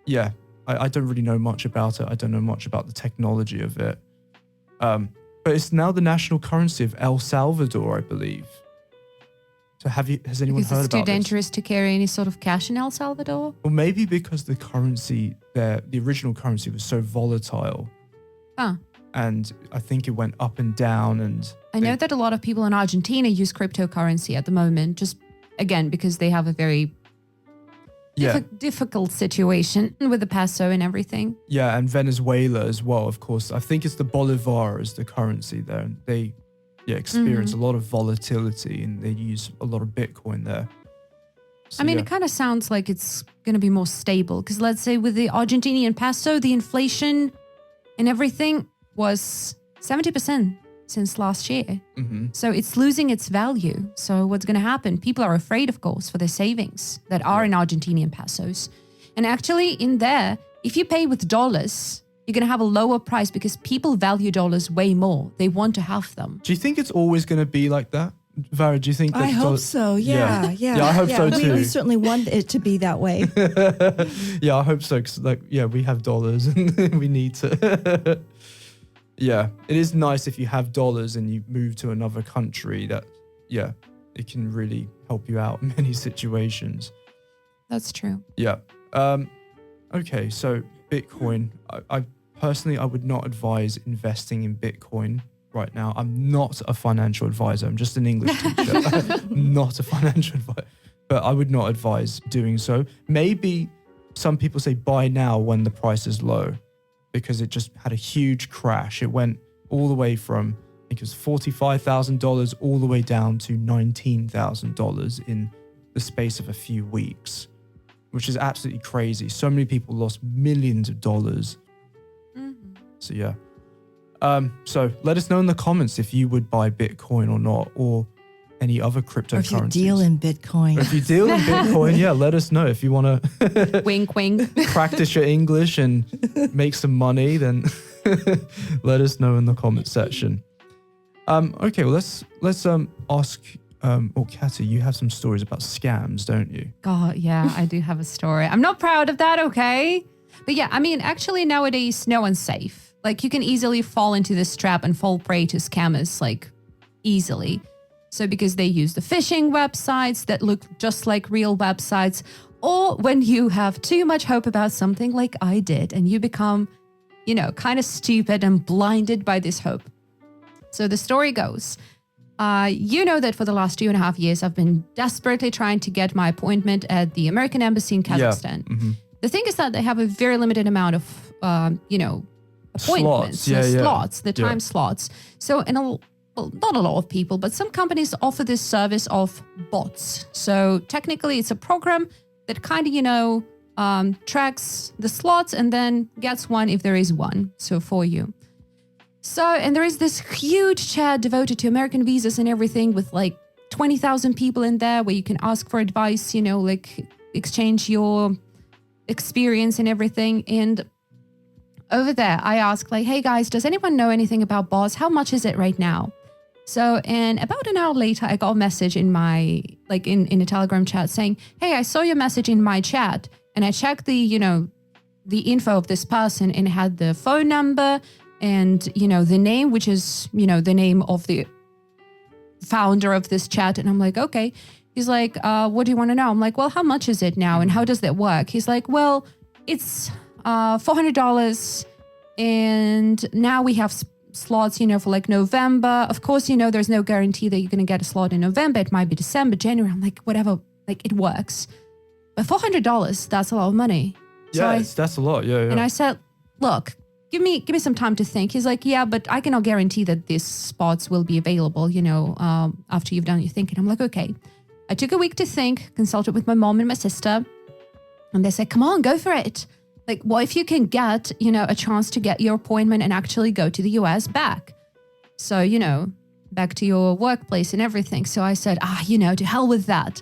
yeah, I don't really know much about it. I don't know much about the technology of it. But it's now the national currency of El Salvador, I believe. So has anyone heard about this? It's too dangerous to carry any sort of cash in El Salvador? Well, maybe because the currency there, the original currency was so volatile. And I think it went up and down. And I know that a lot of people in Argentina use cryptocurrency at the moment, just again, because they have a very difficult situation with the peso and everything. Yeah, and Venezuela as well, of course. I think it's the Bolivar as the currency there. And they experience a lot of volatility and they use a lot of Bitcoin there. So, it kind of sounds like it's going to be more stable because let's say with the Argentinian peso, the inflation and everything was 70% since last year. Mm-hmm. So it's losing its value. So what's going to happen? People are afraid, of course, for their savings that are in Argentinian pesos. And actually in there, if you pay with dollars, you're going to have a lower price because people value dollars way more. They want to have them. Do you think it's always going to be like that? Varya, do you think that I hope so. Yeah. Yeah, I hope so too. We certainly want it to be that way. Yeah, I hope so. Because we have dollars and we need to. Yeah, it is nice if you have dollars and you move to another country that, it can really help you out in many situations. That's true. Yeah. Okay, so Bitcoin. I personally, I would not advise investing in Bitcoin right now. I'm not a financial advisor. I'm just an English teacher. Not a financial advisor. But I would not advise doing so. Maybe some people say buy now when the price is low, because it just had a huge crash. It went all the way from, I think it was $45,000 all the way down to $19,000 in the space of a few weeks, which is absolutely crazy. So many people lost millions of dollars. Mm-hmm. So yeah. So let us know in the comments if you would buy Bitcoin or not, or any other cryptocurrencies. Or if you deal in Bitcoin. Or if you deal in Bitcoin, let us know. If you want to wink, wink. practice your English and make some money, then let us know in the comment section. Okay, well, let's ask. Katy, you have some stories about scams, don't you? God, yeah, I do have a story. I'm not proud of that, okay? But yeah, actually nowadays, no one's safe. Like, you can easily fall into this trap and fall prey to scammers, like, easily. So because they use the phishing websites that look just like real websites, or when you have too much hope about something like I did, and you become, kind of stupid and blinded by this hope. So the story goes, that for the last 2.5 years, I've been desperately trying to get my appointment at the American Embassy in Kazakhstan. Yeah. Mm-hmm. The thing is that they have a very limited amount of, appointments, slots, slots, the time slots. So well, not a lot of people, but some companies offer this service of bots. So technically it's a program that kind of, tracks the slots and then gets one if there is one. So for you. So, and there is this huge chat devoted to American visas and everything with like 20,000 people in there where you can ask for advice, like exchange your experience and everything. And over there, I asked like, hey guys, does anyone know anything about bots? How much is it right now? So, and about an hour later, I got a message in my, like in a Telegram chat saying, hey, I saw your message in my chat and I checked the info of this person and it had the phone number and, the name, which is, the name of the founder of this chat. And I'm like, okay. He's like, what do you want to know? I'm like, well, how much is it now? And how does that work? He's like, well, it's $400. And now we have slots, for like November. Of course, there's no guarantee that you're going to get a slot in November. It might be December, January. I'm like, whatever, like it works. But $400, that's a lot of money. Yeah, that's a lot. Yeah. And I said, look, give me some time to think. He's like, yeah, but I cannot guarantee that these spots will be available, after you've done your thinking. I'm like, okay. I took a week to think, consulted with my mom and my sister, and they said, come on, go for it. Like, what if you can get, a chance to get your appointment and actually go to the US back? So, back to your workplace and everything. So I said, to hell with that.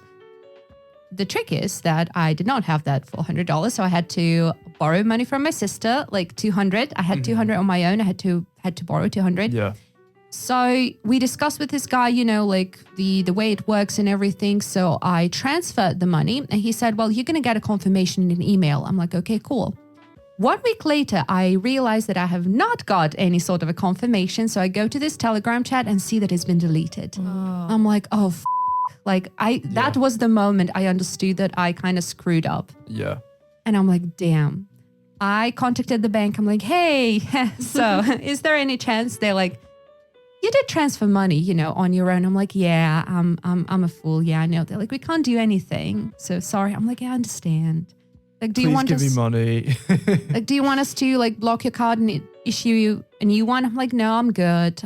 The trick is that I did not have that $400. So I had to borrow money from my sister, like $200. I had $200 on my own. I had to borrow $200. Yeah. So we discussed with this guy, like the way it works and everything. So I transferred the money and he said, well, you're going to get a confirmation in an email. I'm like, okay, cool. 1 week later, I realized that I have not got any sort of a confirmation. So I go to this Telegram chat and see that it's been deleted. Oh. I'm like, oh, that was the moment I understood that I kind of screwed up. Yeah. And I'm like, damn. I contacted the bank. I'm like, hey, so is there any chance? They're like, you did transfer money, on your own. I'm like, yeah, I'm a fool. Yeah, I know. They're like, we can't do anything. So sorry. I'm like, yeah, I understand. Like, do you want give us? me money. Like, do you want us to like block your card and issue you a new one? I'm like, no, I'm good.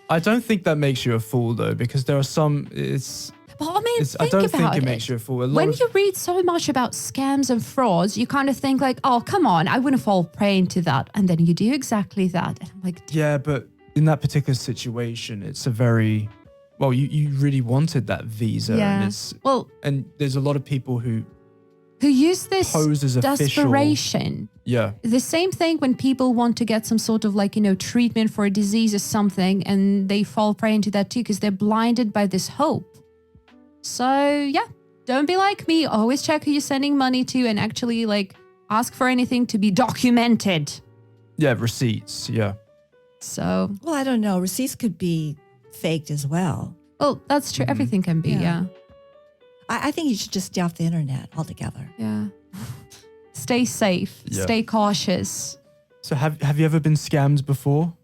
I don't think that makes you a fool though, because there are some. But I mean, I don't think it makes you a fool. When you read so much about scams and frauds, you kind of think like, oh, come on, I wouldn't fall prey into that. And then you do exactly that. And I'm like, yeah, but in that particular situation, it's a very, well, you really wanted that visa. Yeah. And there's a lot of people who use this pose as desperation. Yeah. The same thing when people want to get some sort of like, treatment for a disease or something, and they fall prey into that too because they're blinded by this hope. So yeah, don't be like me. Always check who you're sending money to and actually like ask for anything to be documented. Yeah, receipts. Yeah. So. Well, I don't know. Receipts could be faked as well. Well, that's true. Everything can be, yeah. I think you should just stay off the internet altogether. Yeah. Stay safe. Yeah. Stay cautious. So have you ever been scammed before?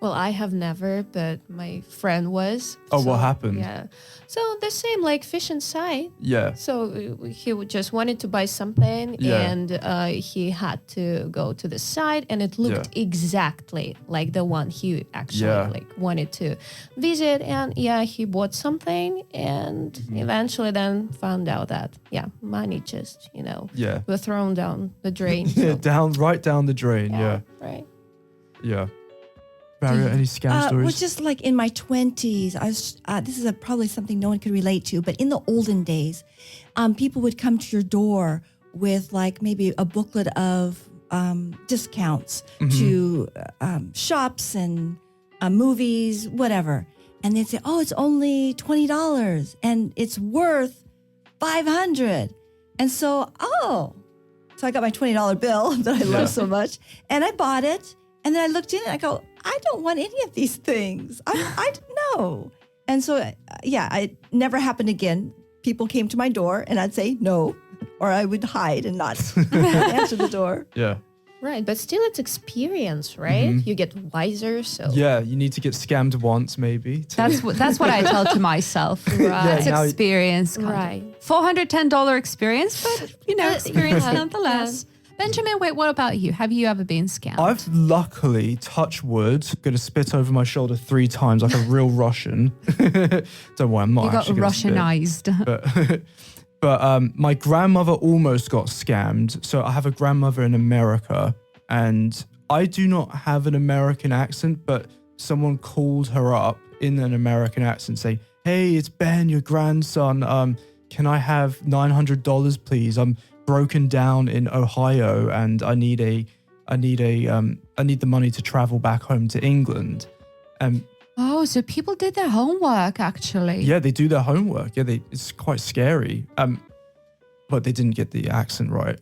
Well, I have never, but my friend was. Oh, what happened? Yeah. So the same like phishing site. Yeah. So he just wanted to buy something and he had to go to the site and it looked exactly like the one he actually like wanted to visit. And he bought something and eventually then found out that, money just, were thrown down the drain. Right down the drain. Yeah. Right. Yeah. Varya, any scam stories? Well, just like in my 20s, I was. This is probably something no one could relate to, but in the olden days, people would come to your door with like maybe a booklet of discounts to shops and movies, whatever. And they'd say, oh, it's only $20 and it's worth $500. And so I got my $20 bill that I love so much and I bought it. And then I looked in and I go, I don't want any of these things. I don't know. And so, it never happened again. People came to my door and I'd say no, or I would hide and not answer the door. Yeah. Right. But still it's experience, right? You get wiser. So yeah, you need to get scammed once maybe. That's what I tell to myself. Right. It's experience. Right. $410 experience, but experience nonetheless. Benjamin, wait, what about you? Have you ever been scammed? I've luckily, touch wood, going to spit over my shoulder 3 times like a real Russian. Don't worry, I'm not you got actually Russianized. But my grandmother almost got scammed. So I have a grandmother in America, and I do not have an American accent, but someone called her up in an American accent saying, "Hey, it's Ben, your grandson. Can I have $900, please? I'm broken down in Ohio, and I need the money to travel back home to England." Oh, so people did their homework, actually. Yeah, they do their homework. Yeah, it's quite scary. But they didn't get the accent right.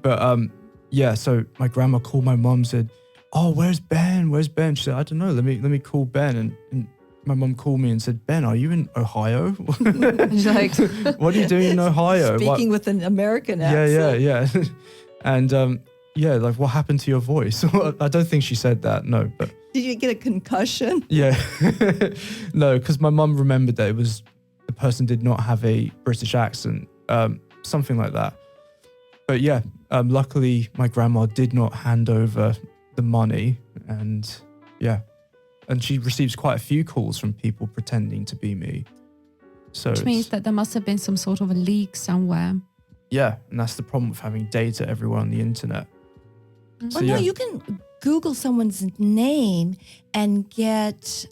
but yeah. So my grandma called my mum, said, "Oh, where's Ben? Where's Ben?" She said, "I don't know. Let me call Ben." And my mum called me and said, "Ben, are you in Ohio?" She's like, "What are you doing in Ohio?" Speaking with an American accent. Yeah. And yeah, like, what happened to your voice? I don't think she said that. No, but. Did you get a concussion? Yeah. No, because my mum remembered that the person did not have a British accent, something like that. But yeah, luckily my grandma did not hand over the money, and yeah. And she receives quite a few calls from people pretending to be me. So which means that there must have been some sort of a leak somewhere. Yeah, and that's the problem with having data everywhere on the internet. Well, no, you can Google someone's name and get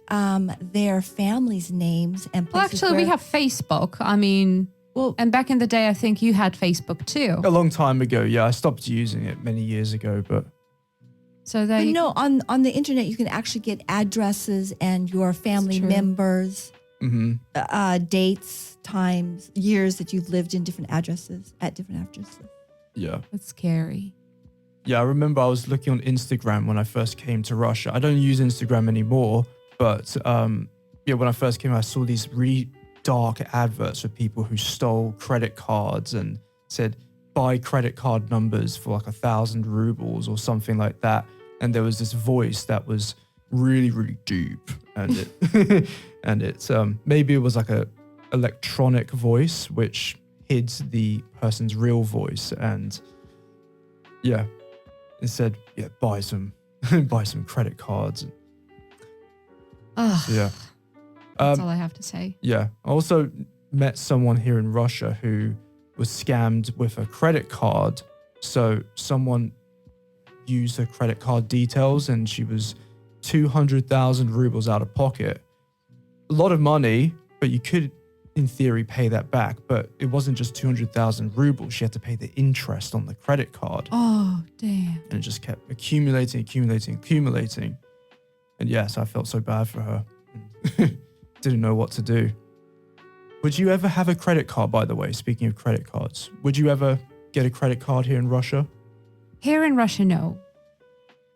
their family's names and Well, places actually, we where- have Facebook. I mean, and back in the day, I think you had Facebook too. A long time ago, yeah. I stopped using it many years ago, but... So there But you no, on the internet, you can actually get addresses and your family true. members, Mhm. dates, times, years that you've lived in different addresses, at different addresses. Yeah. That's scary. Yeah, I remember I was looking on Instagram when I first came to Russia. I don't use Instagram anymore, but yeah, when I first came, I saw these really dark adverts for people who stole credit cards and said, buy credit card numbers for like 1,000 rubles or something like that. And there was this voice that was really, really deep. And it, and it's maybe it was like a electronic voice, which hid the person's real voice. And yeah, it said, yeah, buy some credit cards. Ugh, Yeah. that's all I have to say. Yeah. I also met someone here in Russia who was scammed with a credit card. So someone used her credit card details and she was 200,000 rubles out of pocket. A lot of money, but you could, in theory, pay that back. But it wasn't just 200,000 rubles. She had to pay the interest on the credit card. Oh, damn. And it just kept accumulating. And yes, I felt so bad for her. Didn't know what to do. Would you ever have a credit card, by the way, speaking of credit cards? Would you ever get a credit card here in Russia? Here in Russia, no.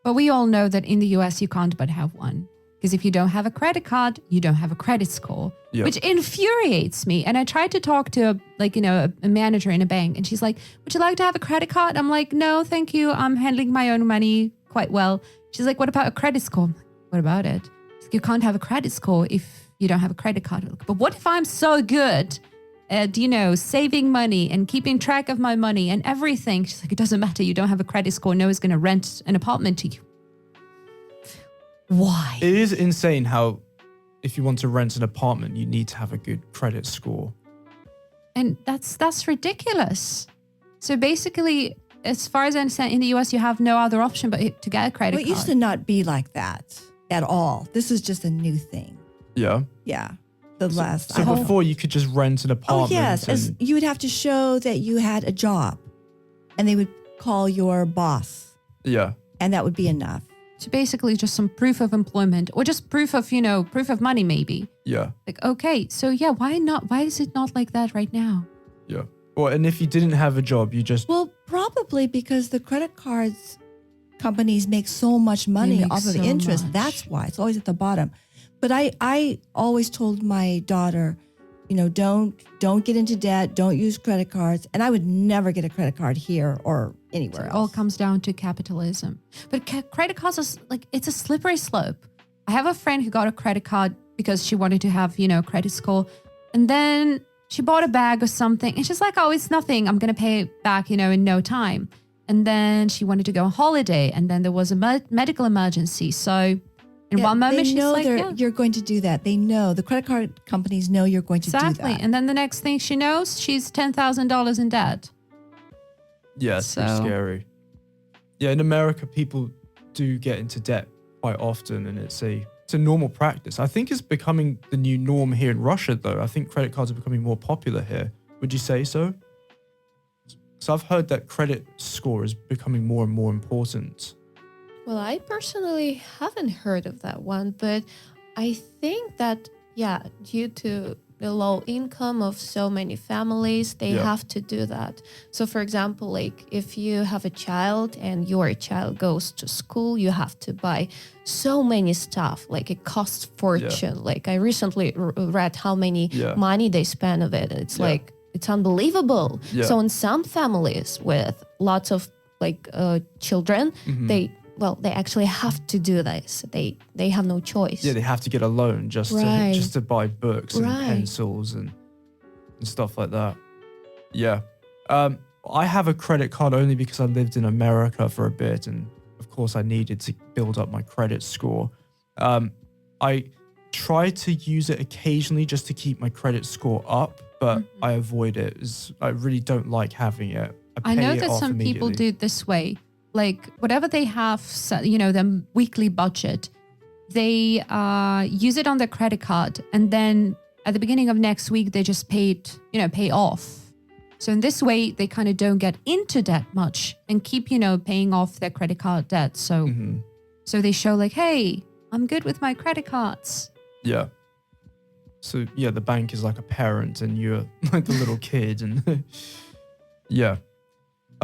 But we all know that in the US, you can't but have one. Because if you don't have a credit card, you don't have a credit score, Yep. which infuriates me. And I tried to talk to a manager in a bank, and she's like, would you like to have a credit card? I'm like, no, thank you. I'm handling my own money quite well. She's like, what about a credit score? I'm like, what about it? She's like, you can't have a credit score if you don't have a credit card. Like, but what if I'm so good at, saving money and keeping track of my money and everything? She's like, it doesn't matter. You don't have a credit score. No one's going to rent an apartment to you. Why? It is insane how if you want to rent an apartment, you need to have a good credit score. And that's ridiculous. So basically, as far as I understand, in the US, you have no other option but to get a credit Well, it card. used to not be like that at all. This is just a new thing. Yeah. Yeah. The last. So before you could just rent an Oh, apartment. yes. As and- you would have to show that you had a job and they would call your boss yeah. and that would be enough. So basically just some proof of employment or just proof of money maybe. Yeah. Like, okay, so yeah, why not? Why is it not like that right now? Yeah. Well, and if you didn't have a job, you just... Well, probably because the credit cards companies make so much money make off of so interest. much. That's why it's always at the bottom. But I always told my daughter, don't get into debt, don't use credit cards. And I would never get a credit card here or anywhere It all else. comes down to capitalism. But credit cards is it's a slippery slope. I have a friend who got a credit card because she wanted to have, credit score. And then she bought a bag or something and she's like, oh, it's nothing. I'm going to pay it back, in no time. And then she wanted to go on holiday and then there was a medical emergency. So in one moment, she's like, you're going to do that. They know, the credit card companies know you're going to do that. Exactly. And then the next thing she knows, she's $10,000 in debt. Yeah, it's pretty scary. Yeah, in America, people do get into debt quite often, and it's a normal practice. I think it's becoming the new norm here in Russia, though. I think credit cards are becoming more popular here. Would you say so? So I've heard that credit score is becoming more and more important. Well, I personally haven't heard of that one, but I think that, due to the low income of so many families, they have to do that. So for example, like if you have a child and your child goes to school, you have to buy so many stuff, like it costs fortune. Like I recently read how many money they spend of it. It's like, it's unbelievable. So in some families with lots of children, they actually have to do this. They have no choice. Yeah, they have to get a loan just to buy books and pencils and stuff like that. Yeah. I have a credit card only because I lived in America for a bit, and of course I needed to build up my credit score. I try to use it occasionally just to keep my credit score up, but I avoid it. I really don't like having it. I know that some people do it this way. Like whatever they have, their weekly budget, they use it on their credit card. And then at the beginning of next week, they just pay off. So in this way, they kind of don't get into debt much and keep, paying off their credit card debt. So, so they show like, hey, I'm good with my credit cards. Yeah. So yeah, the bank is like a parent and you're like the little kid and yeah.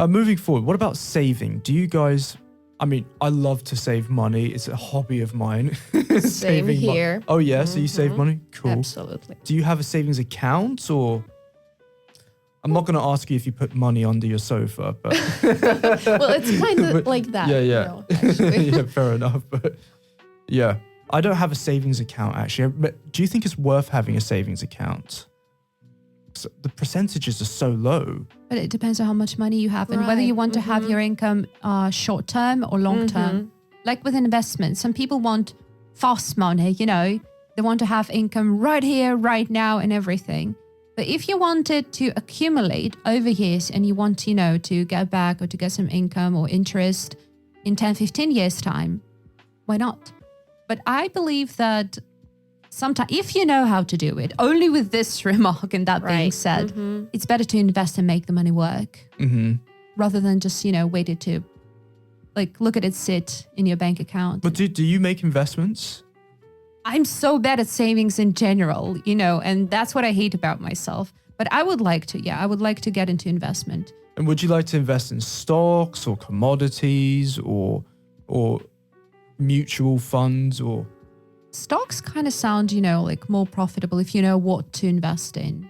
Moving forward, what about saving? Do you guys, I love to save money. It's a hobby of mine. Same here. Oh yeah, so you save money? Cool. Absolutely. Do you have a savings account or? I'm not going to ask you if you put money under your sofa, but. Well, it's kind of like that. Yeah. Yeah, fair enough. But yeah, I don't have a savings account actually. But do you think it's worth having a savings account? So the percentages are so low. But it depends on how much money you have and whether you want to have your income short term or long term. Like with investments, some people want fast money, they want to have income right here, right now and everything. But if you wanted to accumulate over years and you want, to get back or to get some income or interest in 10, 15 years time, why not? But I believe that sometimes, if you know how to do it, only with this remark and that being said, it's better to invest and make the money work rather than just, wait it to look at it sit in your bank account. But do you make investments? I'm so bad at savings in general, and that's what I hate about myself. But I would like to, I would like to get into investment. And would you like to invest in stocks or commodities or mutual funds or? Stocks kind of sound, more profitable if you know what to invest in.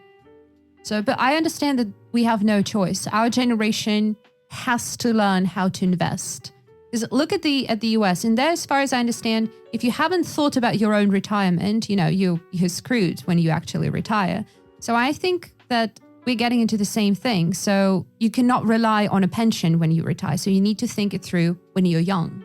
So, but I understand that we have no choice. Our generation has to learn how to invest. Because look at the US. And there, as far as I understand, if you haven't thought about your own retirement, you're screwed when you actually retire. So I think that we're getting into the same thing. So you cannot rely on a pension when you retire. So you need to think it through when you're young.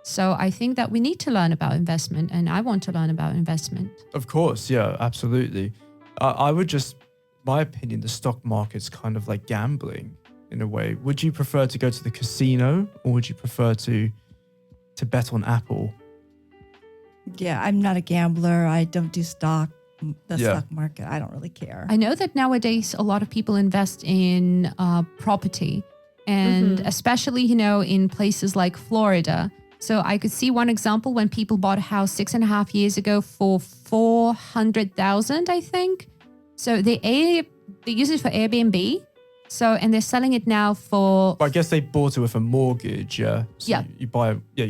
So I think that we need to learn about investment, and I want to learn about investment. Of course, yeah, absolutely. I would just, my opinion, the stock market's kind of like gambling in a way. Would you prefer to go to the casino or would you prefer to bet on Apple? Yeah, I'm not a gambler. I don't do stock market. I don't really care. I know that nowadays a lot of people invest in property, and especially, in places like Florida. So I could see one example when people bought a house 6.5 years ago for $400,000, I think. So they use it for Airbnb. So, and they're selling it now for. But I guess they bought it with a mortgage, yeah. So you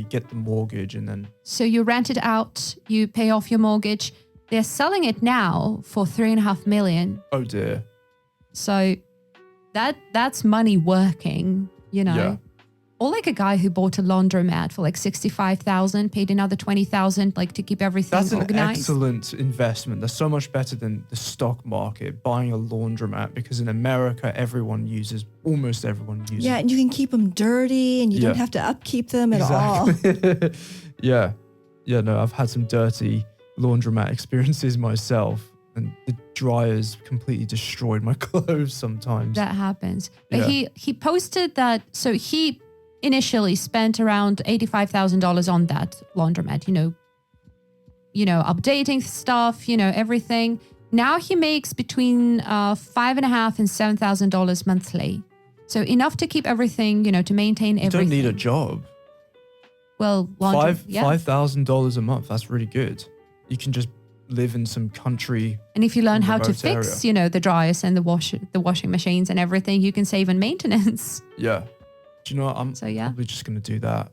get the mortgage and then. So you rent it out, you pay off your mortgage. They're selling it now for $3.5 million. Oh dear. So that's money working, Yeah. Or like a guy who bought a laundromat for like 65,000, paid another 20,000, like to keep everything That's an organized. excellent investment. That's so much better than the stock market, buying a laundromat, because in America, almost everyone uses. Yeah, and you can keep them dirty and you don't have to upkeep them at all. Yeah. Yeah, no, I've had some dirty laundromat experiences myself, and the dryers completely destroyed my clothes sometimes. That happens. But Yeah. he posted that, so he initially spent around $85,000 on that laundromat, updating stuff, everything. Now he makes between $5,500 and $7,000 monthly. So enough to keep everything, to maintain You everything. don't need a job. Well, $5,000 a month, that's really good. You can just live in some country. And if you learn how to remote fix, the dryers and the washing machines and everything, you can save on maintenance. Yeah. Do you know what? I'm So, yeah. probably just going to do that.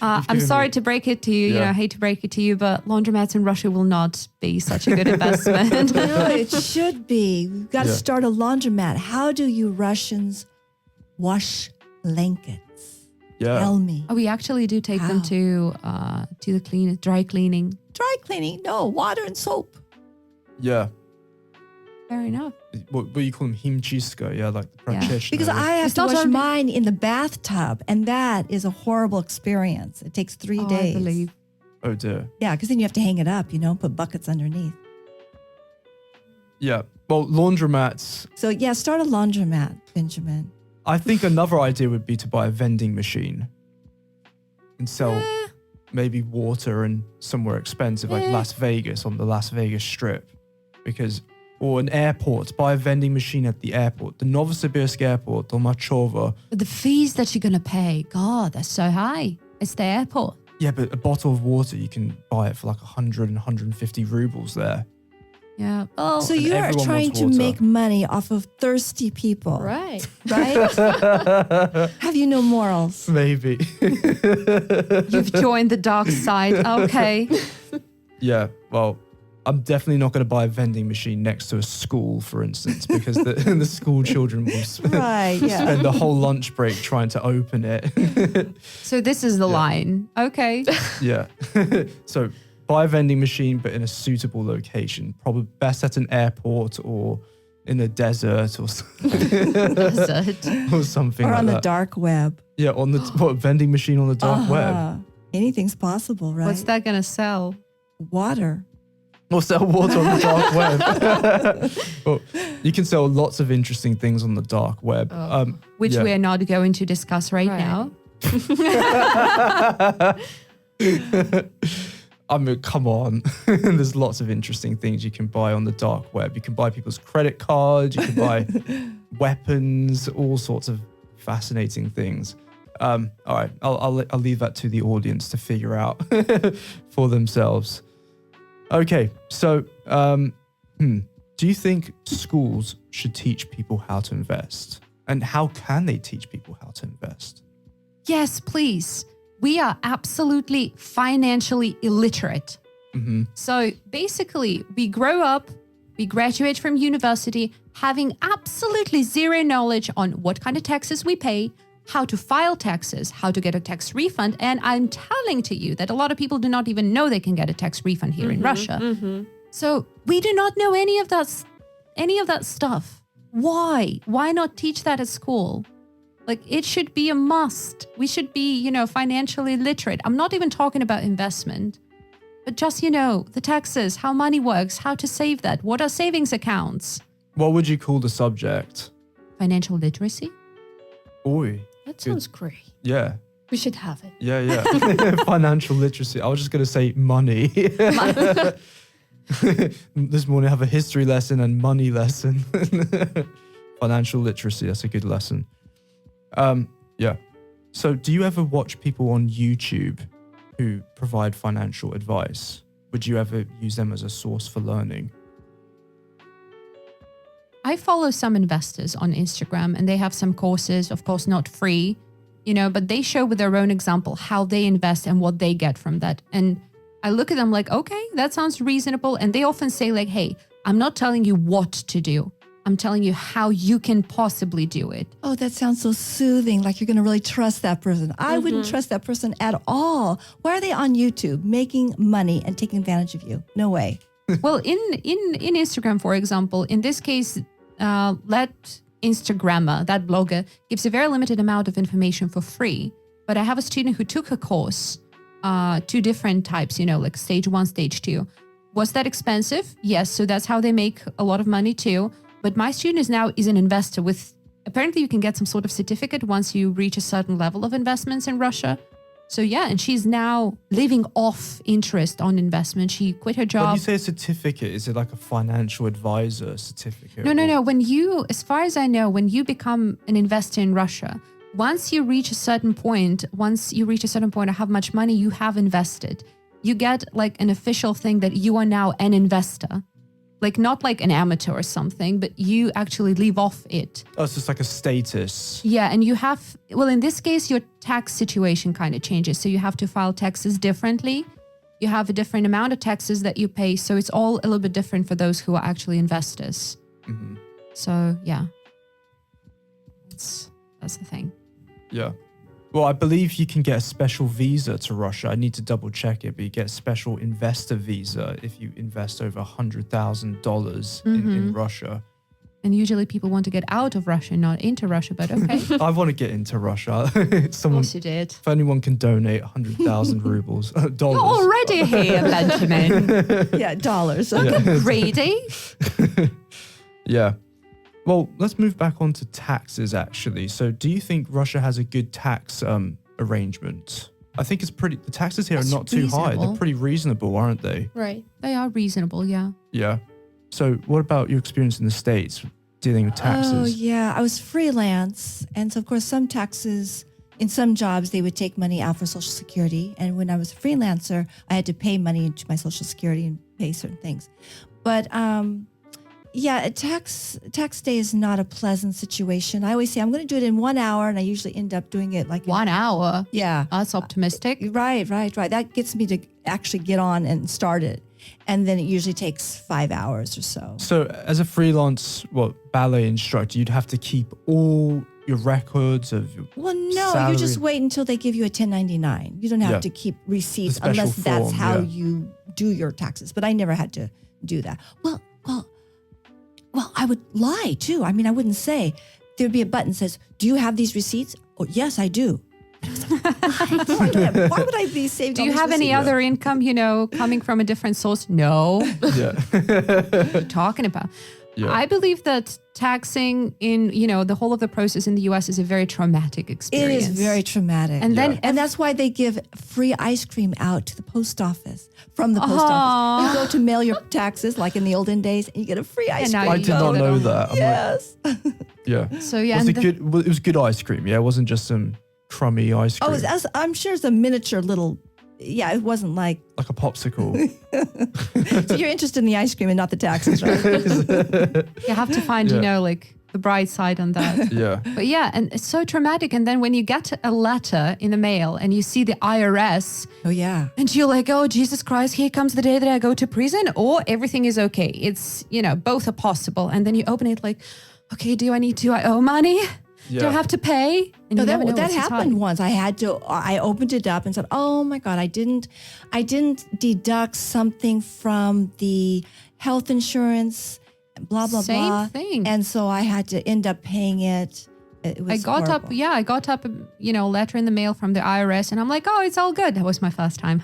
I'm sorry to break it to you. Yeah. I hate to break it to you, but laundromats in Russia will not be such a good investment. No, it should be. We've got to Yeah. start a laundromat. How do you Russians wash blankets? Yeah. Tell me. We actually do take them How? to the dry cleaning. Dry cleaning? No, water and soap. Yeah. Fair enough. What do you call them? Himchiska, yeah, like the practitioner. Because I have It's to not wash only- mine in the bathtub, and that is a horrible experience. It takes 3 days. I believe. Oh dear. Yeah, because then you have to hang it up, put buckets underneath. Yeah. Well, laundromats. So yeah, start a laundromat, Benjamin. I think another idea would be to buy a vending machine and sell maybe water and somewhere expensive like Las Vegas, on the Las Vegas Strip, or an airport. Buy a vending machine at the airport, the Novosibirsk Airport, Dolmachova. But the fees that you're going to pay, God, they're so high. It's the airport. Yeah, but a bottle of water, you can buy it for like 100 and 150 rubles there. Yeah. Oh, So and you're everyone trying wants to water. make money off of thirsty people, Right. right? Have you no morals? Maybe. you've joined the dark side. Okay. Yeah, well, I'm definitely not going to buy a vending machine next to a school, for instance, because the school children will Right, yeah. spend the whole lunch break trying to open it. So this is the line. Okay. Yeah. So buy a vending machine, but in a suitable location. Probably best at an airport or in a desert or or something Or like on the that. dark web. Yeah, on the vending machine on the dark web. Uh-huh. Anything's possible, right? What's that going to sell? Water. Or sell water on the dark web. Well, you can sell lots of interesting things on the dark web. Which yeah. we're not going to discuss right Right. now. I mean, come on. There's lots of interesting things you can buy on the dark web. You can buy people's credit cards. You can buy weapons, all sorts of fascinating things. All right, I'll leave that to the audience to figure out for themselves. Okay, so do you think schools should teach people how to invest? And how can they teach people how to invest? Yes, please. We are absolutely financially illiterate. So basically, we grow up, we graduate from university, having absolutely zero knowledge on what kind of taxes we pay, how to file taxes, how to get a tax refund. And I'm telling to you that a lot of people do not even know they can get a tax refund here in Russia. So we do not know any of that stuff. Why? Why not teach that at school? Like, it should be a must. We should be, financially literate. I'm not even talking about investment, but just, the taxes, how money works, how to save that. What are savings accounts? What would you call the subject? Financial literacy? Oi. That sounds great. Yeah. We should have it. Yeah. Financial literacy. I was just going to say money. This morning I have a history lesson and money lesson. Financial literacy. That's a good lesson. Yeah. So do you ever watch people on YouTube who provide financial advice? Would you ever use them as a source for learning? I follow some investors on Instagram and they have some courses, of course, not free, but they show with their own example how they invest and what they get from that. And I look at them like, okay, that sounds reasonable. And they often say like, hey, I'm not telling you what to do. I'm telling you how you can possibly do it. Oh, that sounds so soothing. Like you're going to really trust that person. I wouldn't trust that person at all. Why are they on YouTube making money and taking advantage of you? No way. Well, in Instagram, for example, in this case, let Instagrammer, that blogger, gives a very limited amount of information for free. But I have a student who took a course, 2 different types, like stage 1, stage 2. Was that expensive? Yes. So that's how they make a lot of money too. But my student is an investor with, apparently you can get some sort of certificate once you reach a certain level of investments in Russia. So yeah, and she's now living off interest on investment. She quit her job. When you say a certificate, is it like a financial advisor certificate? No. When you, as far as I know, when you become an investor in Russia, once you reach a certain point of how much money you have invested, you get like an official thing that you are now an investor. Like not like an amateur or something, but you actually leave off it. Oh, it's just like a status. Yeah, and you have, well, in this case, your tax situation kind of changes. So you have to file taxes differently. You have a different amount of taxes that you pay. So it's all a little bit different for those who are actually investors. Mm-hmm. So yeah, that's the thing. Yeah. Well, I believe you can get a special visa to Russia. I need to double check it, but you get a special investor visa if you invest over $100,000 in Russia. And usually people want to get out of Russia, not into Russia, but okay. I want to get into Russia. Of course you did. If anyone can donate 100,000 rubles, dollars. You're already here, Benjamin. Yeah, dollars. Greedy. Yeah. Well, let's move back on to taxes, actually. So do you think Russia has a good tax arrangement? I think the taxes here are not too high. They're pretty reasonable, aren't they? Right. They are reasonable, yeah. Yeah. So what about your experience in the States dealing with taxes? Oh, yeah. I was freelance. And so, of course, some taxes, in some jobs, they would take money out for Social Security. And when I was a freelancer, I had to pay money into my Social Security and pay certain things. But yeah, tax day is not a pleasant situation. I always say I'm going to do it in 1 hour, and I usually end up doing it like 1 hour. Yeah, that's optimistic. Right. That gets me to actually get on and start it, and then it usually takes 5 hours or so. So, as a freelance, ballet instructor, you'd have to keep all your records of your salary. You just wait until they give you a 1099. You don't have to keep receipts unless that's how you do your taxes. But I never had to do that. Well, I would lie too. I mean, I wouldn't say. There'd be a button that says, "Do you have these receipts?" Oh, yes, I do. Why would I be saving? Do you have any other income, coming from a different source? No. Yeah. What are you talking about? Yeah. I believe that taxing in, the whole of the process in the US is a very traumatic experience. It is very traumatic. And that's why they give free ice cream out to the post office, from the post office. You go to mail your taxes like in the olden days and you get a free ice cream. I did not know that. Yes. Yeah. So yeah. Was it good? It was good ice cream. Yeah. It wasn't just some crummy ice cream. Oh, I'm sure it's a miniature little. Yeah, it wasn't like a popsicle. So you're interested in the ice cream and not the taxes, right? You have to find, the bright side on that. Yeah. But yeah, and it's so traumatic. And then when you get a letter in the mail and you see the IRS. Oh, yeah. And you're like, oh, Jesus Christ, here comes the day that I go to prison, or everything is okay. It's, both are possible. And then you open it like, okay, do I owe money? Yeah. Do I have to pay? And no, that happened once. I opened it up and said, oh my God, I didn't deduct something from the health insurance, blah, blah, Same blah. thing. And so I had to end up paying it. It was horrible. I got up, letter in the mail from the IRS, and I'm like, oh, it's all good. That was my first time,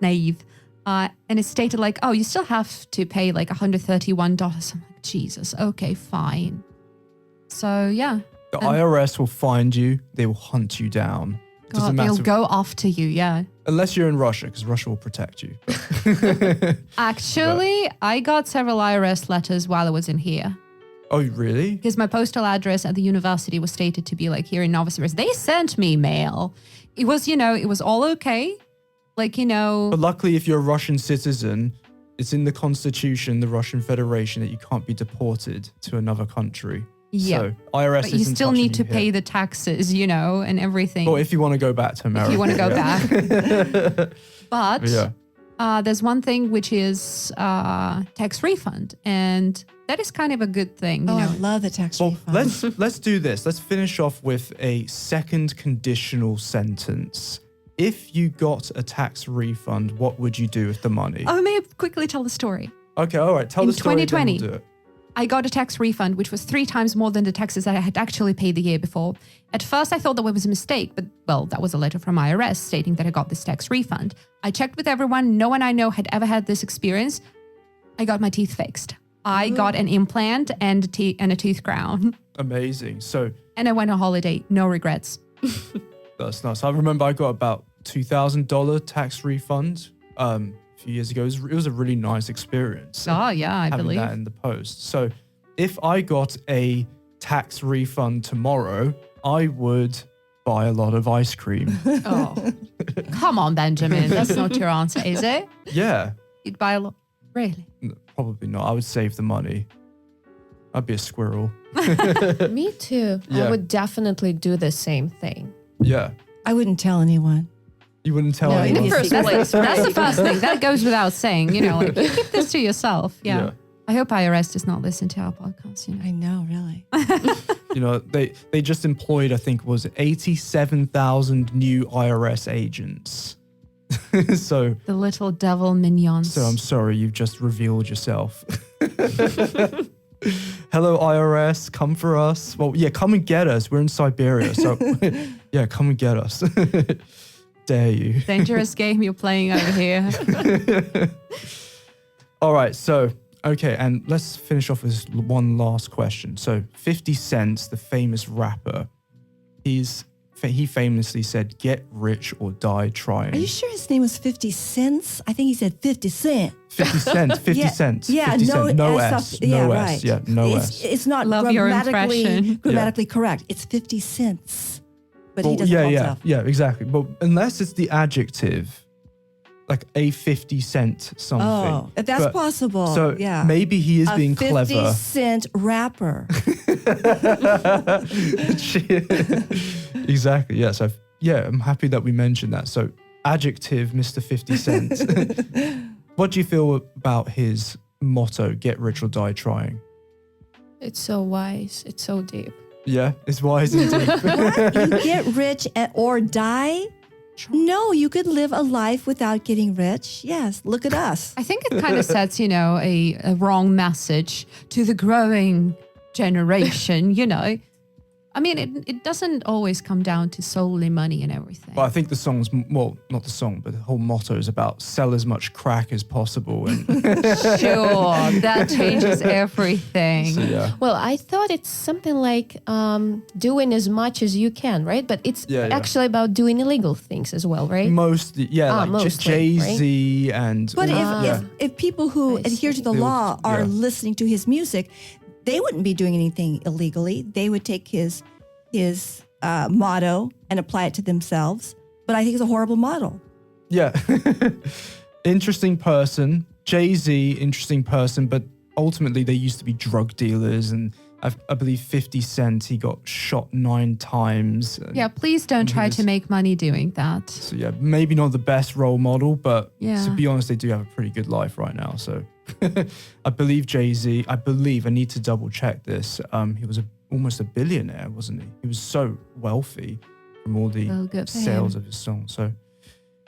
naive. And it stated like, oh, you still have to pay like $131. I'm like, Jesus, okay, fine. So yeah. The IRS will find you. They will hunt you down. God, they'll go after you, yeah. Unless you're in Russia, because Russia will protect you. Actually, I got several IRS letters while I was in here. Oh, really? Because my postal address at the university was stated to be like here in Novosibirsk. They sent me mail. It was, it was all okay. Like, But luckily, if you're a Russian citizen, it's in the constitution, the Russian Federation, that you can't be deported to another country. Yeah. So IRS but you still need to pay here. the taxes, and everything. Or if you want to go back to America. If you want to go back. But there's one thing which is tax refund. And that is kind of a good thing. You Oh, know? I love the tax Well, refund. let's do this. Let's finish off with a second conditional sentence. If you got a tax refund, what would you do with the money? Oh, may I quickly tell the story? Okay, all right. Tell In the story. 2020, then we'll do it. I got a tax refund, which was 3 times more than the taxes that I had actually paid the year before. At first, I thought that was a mistake, but well, that was a letter from IRS stating that I got this tax refund. I checked with everyone. No one I know had ever had this experience. I got my teeth fixed. I got an implant and a tooth crown. Amazing. So And I went on holiday. No regrets. that's nice. I remember I got about $2,000 tax refund a few years ago. It was a really nice experience. Oh, yeah, I having believe. that in the post. So if I got a tax refund tomorrow, I would buy a lot of ice cream. Oh, come on, Benjamin. That's not your answer, is it? Yeah, You'd buy a lot. Really? probably not. I would save the money. I'd be a squirrel. Me too. Yeah. I would definitely do the same thing. Yeah. I wouldn't tell anyone. You wouldn't tell No, In anyone. the first secret. place. That's the first thing. That goes without saying. You know, like, you keep this to yourself. Yeah. Yeah. I hope IRS does not listen to our podcast. You know. I know, really. You know, they just employed, I think, was it 87,000 new IRS agents. So The little devil minions. I'm sorry, you've just revealed yourself. Hello, IRS, come for us. Well, yeah, come and get us. We're in Siberia, so yeah, come and get us. Dare you. Dangerous game you're playing over here. All right, so, okay, and let's finish off with one last question. So 50 Cent, the famous rapper, he famously said, get rich or die trying. Are you sure his name was 50 cents? I think he said 50 cent. 50 cents, 50 Yeah, cents. Yeah, 50 no, cent, no S. S, Yeah, no right. S, yeah, no S. It's not Love your impression. grammatically correct. It's 50 cents. But he Well, doesn't call himself. yeah, exactly. But unless it's the adjective, like a 50 cent something. Oh, if that's But- possible. So yeah. maybe he is a being 50 clever. cent rapper. Exactly. Yeah. So I'm happy that we mentioned that. So adjective, Mr. 50 Cent. What do you feel about his motto, get rich or die trying? It's so wise. It's so deep. Yeah, it's wise indeed. What? You get rich or die? No, you could live a life without getting rich. Yes, look at us. I think it kind of sets, you know, a wrong message to the growing generation, you know. I mean, it doesn't always come down to solely money and everything. But I think the song's, well, not the song, but the whole motto is about sell as much crack as possible. And Sure, that changes everything. so, yeah. Well, I thought it's something like doing as much as you can, right? But it's Yeah. actually about doing illegal things as well, right? Mostly, yeah, like mostly, Jay-Z and... But all- if people who I adhere to the They would- law are yeah. listening to his music, they wouldn't be doing anything illegally. They would take his motto and apply it to themselves. But I think it's a horrible model. Yeah. Interesting person. Jay-Z, interesting person, but ultimately they used to be drug dealers, and I believe 50 Cent, he got shot 9 times. Yeah, please don't try to make money doing that. So yeah, maybe not the best role model, but Yeah. to be honest, they do have a pretty good life right now. So I believe Jay-Z, I need to double check this. He was almost a billionaire, wasn't he? He was so wealthy from all the Well, good for sales him. of his songs. So,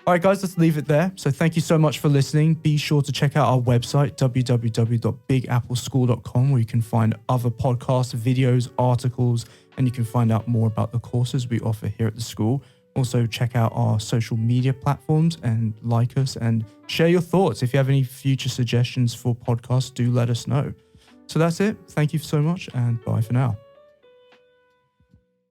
all right, guys, let's leave it there. So thank you so much for listening. Be sure to check out our website, www.bigappleschool.com, where you can find other podcasts, videos, articles, and you can find out more about the courses we offer here at the school. Also, check out our social media platforms and like us and share your thoughts. If you have any future suggestions for podcasts, do let us know. So that's it. Thank you so much, and bye for now.